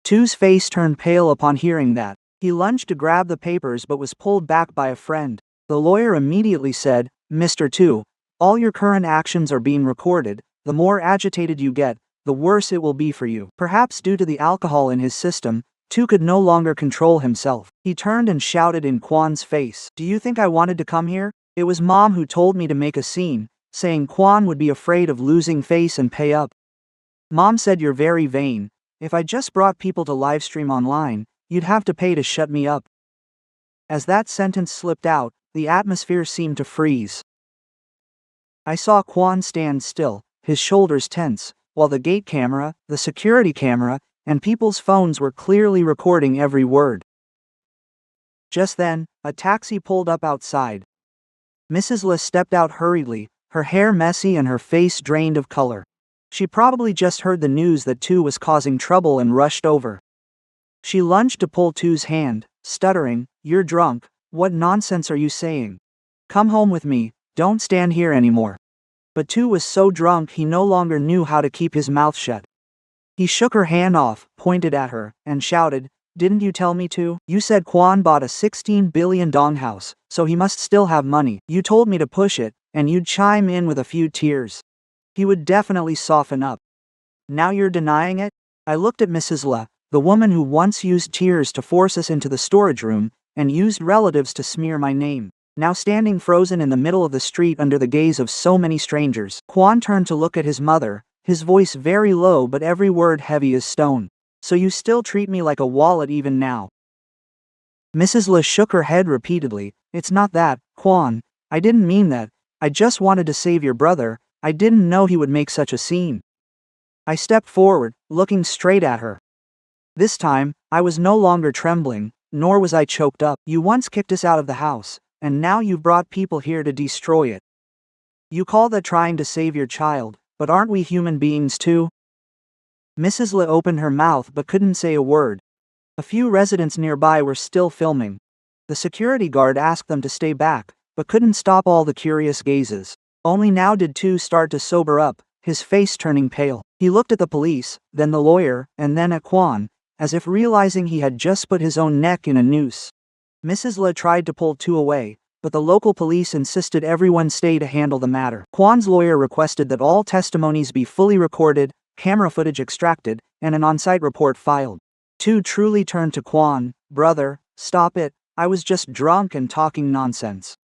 Tu's face turned pale upon hearing that. He lunged to grab the papers but was pulled back by a friend. The lawyer immediately said, "Mr. Tu, all your current actions are being recorded. The more agitated you get, the worse it will be for you." Perhaps due to the alcohol in his system, Tu could no longer control himself. He turned and shouted in Kwon's face, "Do you think I wanted to come here? It was Mom who told me to make a scene, saying Kwon would be afraid of losing face and pay up. Mom said you're very vain. If I just brought people to livestream online, you'd have to pay to shut me up." As that sentence slipped out, the atmosphere seemed to freeze. I saw Kwon stand still, his shoulders tense, while the gate camera, the security camera, and people's phones were clearly recording every word. Just then, a taxi pulled up outside. Mrs. Le stepped out hurriedly, her hair messy and her face drained of color. She probably just heard the news that Tu was causing trouble and rushed over. She lunged to pull Tu's hand, stuttering, "You're drunk, what nonsense are you saying? Come home with me, don't stand here anymore." But Tu was so drunk he no longer knew how to keep his mouth shut. He shook her hand off, pointed at her, and shouted, "Didn't you tell me to? You said Kwon bought a 16 billion dong house, so he must still have money. You told me to push it, and you'd chime in with a few tears. He would definitely soften up. Now you're denying it?" I looked at Mrs. Le, the woman who once used tears to force us into the storage room, and used relatives to smear my name, now standing frozen in the middle of the street under the gaze of so many strangers. Kwon turned to look at his mother, his voice very low but every word heavy as stone. "So you still treat me like a wallet even now?" Mrs. Le shook her head repeatedly. "It's not that, Kwon. I didn't mean that. I just wanted to save your brother. I didn't know he would make such a scene." I stepped forward, looking straight at her. This time, I was no longer trembling, nor was I choked up. "You once kicked us out of the house, and now you've brought people here to destroy it. You call that trying to save your child, but aren't we human beings too?" Mrs. Le opened her mouth but couldn't say a word. A few residents nearby were still filming. The security guard asked them to stay back, but couldn't stop all the curious gazes. Only now did Tu start to sober up, his face turning pale. He looked at the police, then the lawyer, and then at Kwon, as if realizing he had just put his own neck in a noose. Mrs. Le tried to pull Tu away, but the local police insisted everyone stay to handle the matter. Kwon's lawyer requested that all testimonies be fully recorded, camera footage extracted, and an on-site report filed. 2 truly turned to Kwon. "Brother, stop it, I was just drunk and talking nonsense.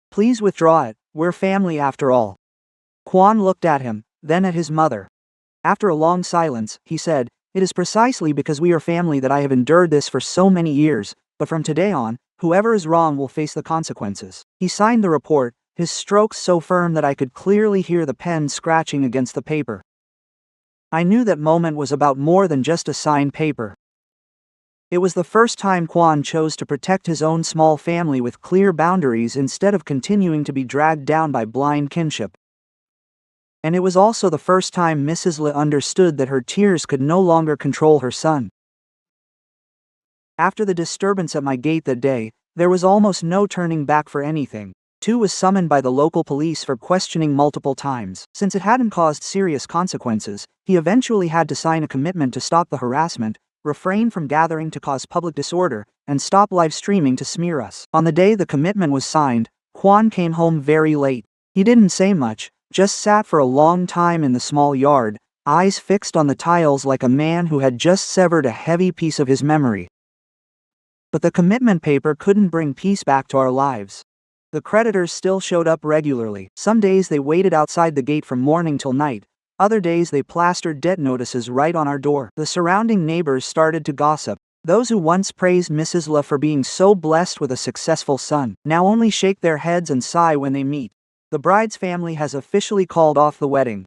Please withdraw it, we're family after all." Kwon looked at him, then at his mother. After a long silence, he said, "It is precisely because we are family that I have endured this for so many years, but from today on, whoever is wrong will face the consequences." He signed the report, his strokes so firm that I could clearly hear the pen scratching against the paper. I knew that moment was about more than just a signed paper. It was the first time Kwon chose to protect his own small family with clear boundaries instead of continuing to be dragged down by blind kinship. And it was also the first time Mrs. Lee understood that her tears could no longer control her son. After the disturbance at my gate that day, there was almost no turning back for anything. Tu was summoned by the local police for questioning multiple times. Since it hadn't caused serious consequences, he eventually had to sign a commitment to stop the harassment, refrain from gathering to cause public disorder, and stop live streaming to smear us. On the day the commitment was signed, Kwon came home very late. He didn't say much, just sat for a long time in the small yard, eyes fixed on the tiles like a man who had just severed a heavy piece of his memory. But the commitment paper couldn't bring peace back to our lives. The creditors still showed up regularly. Some days they waited outside the gate from morning till night. Other days they plastered debt notices right on our door. The surrounding neighbors started to gossip. Those who once praised Mrs. Lee for being so blessed with a successful son, now only shake their heads and sigh when they meet. The bride's family has officially called off the wedding.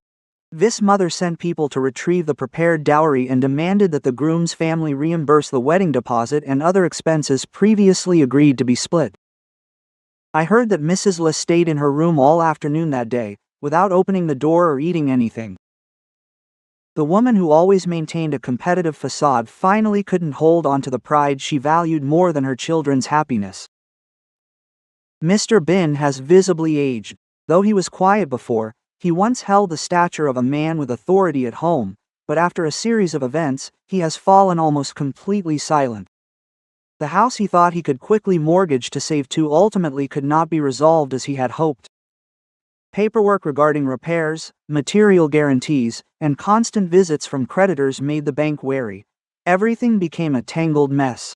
This mother sent people to retrieve the prepared dowry and demanded that the groom's family reimburse the wedding deposit and other expenses previously agreed to be split. I heard that Mrs. Lee stayed in her room all afternoon that day, without opening the door or eating anything. The woman who always maintained a competitive facade finally couldn't hold on to the pride she valued more than her children's happiness. Mr. Bin has visibly aged. Though he was quiet before, he once held the stature of a man with authority at home, but after a series of events, he has fallen almost completely silent. The house he thought he could quickly mortgage to save two ultimately could not be resolved as he had hoped. Paperwork regarding repairs, material guarantees, and constant visits from creditors made the bank wary. Everything became a tangled mess.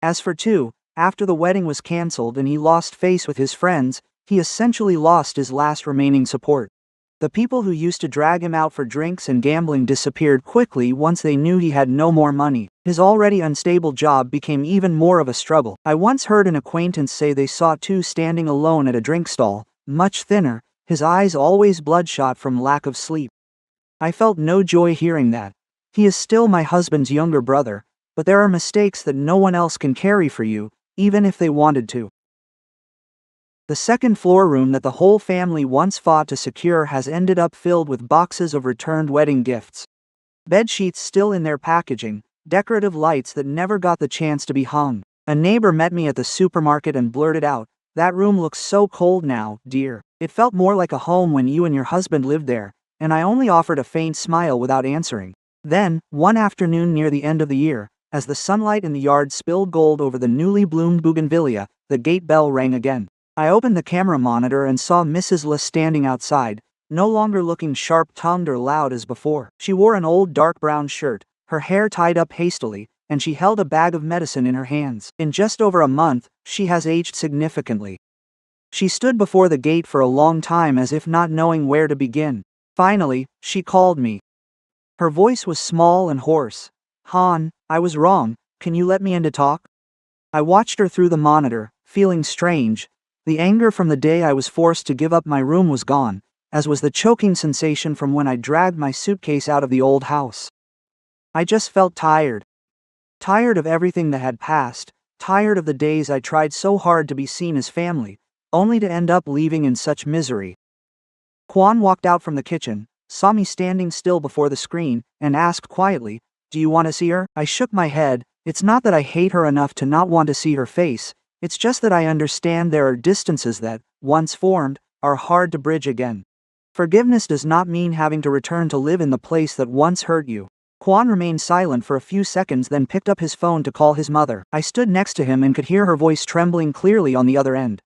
As for Tu, after the wedding was cancelled and he lost face with his friends, he essentially lost his last remaining support. The people who used to drag him out for drinks and gambling disappeared quickly once they knew he had no more money. His already unstable job became even more of a struggle. I once heard an acquaintance say they saw Tu standing alone at a drink stall, much thinner, his eyes always bloodshot from lack of sleep. I felt no joy hearing that. He is still my husband's younger brother, but there are mistakes that no one else can carry for you, even if they wanted to. The second floor room that the whole family once fought to secure has ended up filled with boxes of returned wedding gifts. Bed sheets still in their packaging, decorative lights that never got the chance to be hung. A neighbor met me at the supermarket and blurted out, "That room looks so cold now, dear. It felt more like a home when you and your husband lived there," and I only offered a faint smile without answering. Then, one afternoon near the end of the year, as the sunlight in the yard spilled gold over the newly bloomed bougainvillea, the gate bell rang again. I opened the camera monitor and saw Mrs. Lee standing outside, no longer looking sharp-tongued or loud as before. She wore an old dark brown shirt, her hair tied up hastily, and she held a bag of medicine in her hands. In just over a month, she has aged significantly. She stood before the gate for a long time as if not knowing where to begin. Finally, she called me. Her voice was small and hoarse. "Han, I was wrong, can you let me in to talk?" I watched her through the monitor, feeling strange. The anger from the day I was forced to give up my room was gone, as was the choking sensation from when I dragged my suitcase out of the old house. I just felt tired. Tired of everything that had passed, tired of the days I tried so hard to be seen as family, only to end up leaving in such misery. Kwon walked out from the kitchen, saw me standing still before the screen, and asked quietly, "Do you want to see her?" I shook my head. It's not that I hate her enough to not want to see her face, it's just that I understand there are distances that, once formed, are hard to bridge again. Forgiveness does not mean having to return to live in the place that once hurt you. Kwon remained silent for a few seconds, then picked up his phone to call his mother. I stood next to him and could hear her voice trembling clearly on the other end.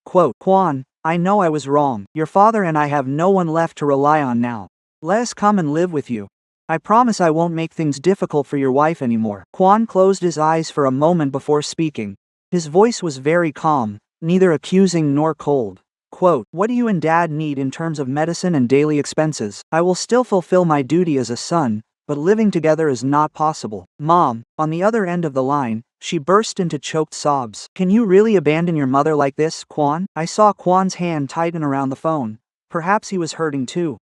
Quote, "Kwon, I know I was wrong. Your father and I have no one left to rely on now. Let us come and live with you. I promise I won't make things difficult for your wife anymore." Kwon closed his eyes for a moment before speaking. His voice was very calm, neither accusing nor cold. Quote, "What do you and Dad need in terms of medicine and daily expenses? I will still fulfill my duty as a son, but living together is not possible." Mom, on the other end of the line, she burst into choked sobs. "Can you really abandon your mother like this, Kwon?" I saw Kwon's hand tighten around the phone. Perhaps he was hurting too.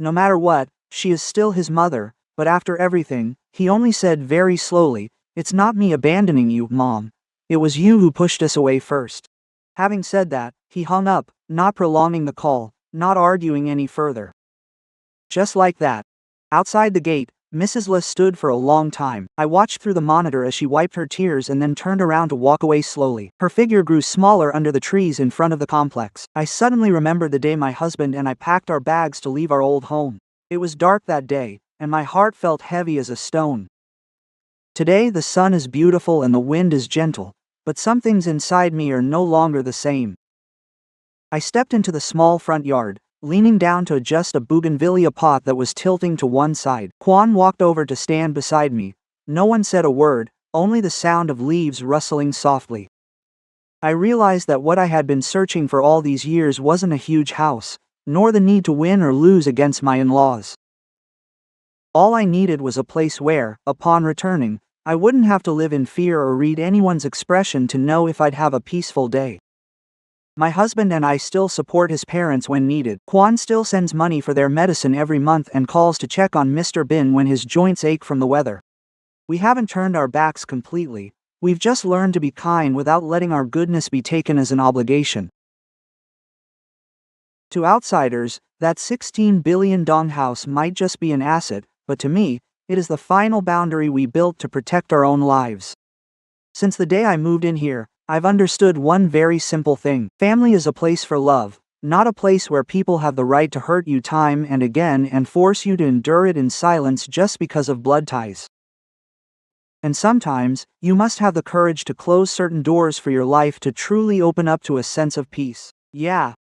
"No matter what, she is still his mother," but after everything, he only said very slowly, "It's not me abandoning you, Mom. It was you who pushed us away first." Having said that, he hung up, not prolonging the call, not arguing any further. Just like that. Outside the gate, Mrs. Le stood for a long time. I watched through the monitor as she wiped her tears and then turned around to walk away slowly. Her figure grew smaller under the trees in front of the complex. I suddenly remembered the day my husband and I packed our bags to leave our old home. It was dark that day, and my heart felt heavy as a stone. Today the sun is beautiful and the wind is gentle, but some things inside me are no longer the same. I stepped into the small front yard, leaning down to adjust a bougainvillea pot that was tilting to one side. Kwon walked over to stand beside me. No one said a word, only the sound of leaves rustling softly. I realized that what I had been searching for all these years wasn't a huge house, nor the need to win or lose against my in-laws. All I needed was a place where, upon returning, I wouldn't have to live in fear or read anyone's expression to know if I'd have a peaceful day. My husband and I still support his parents when needed. Kwon still sends money for their medicine every month and calls to check on Mr. Bin when his joints ache from the weather. We haven't turned our backs completely, we've just learned to be kind without letting our goodness be taken as an obligation. To outsiders, that 16 billion dong house might just be an asset, but to me, it is the final boundary we built to protect our own lives. Since the day I moved in here, I've understood one very simple thing. Family is a place for love, not a place where people have the right to hurt you time and again and force you to endure it in silence just because of blood ties. And sometimes, you must have the courage to close certain doors for your life to truly open up to a sense of peace. Yeah,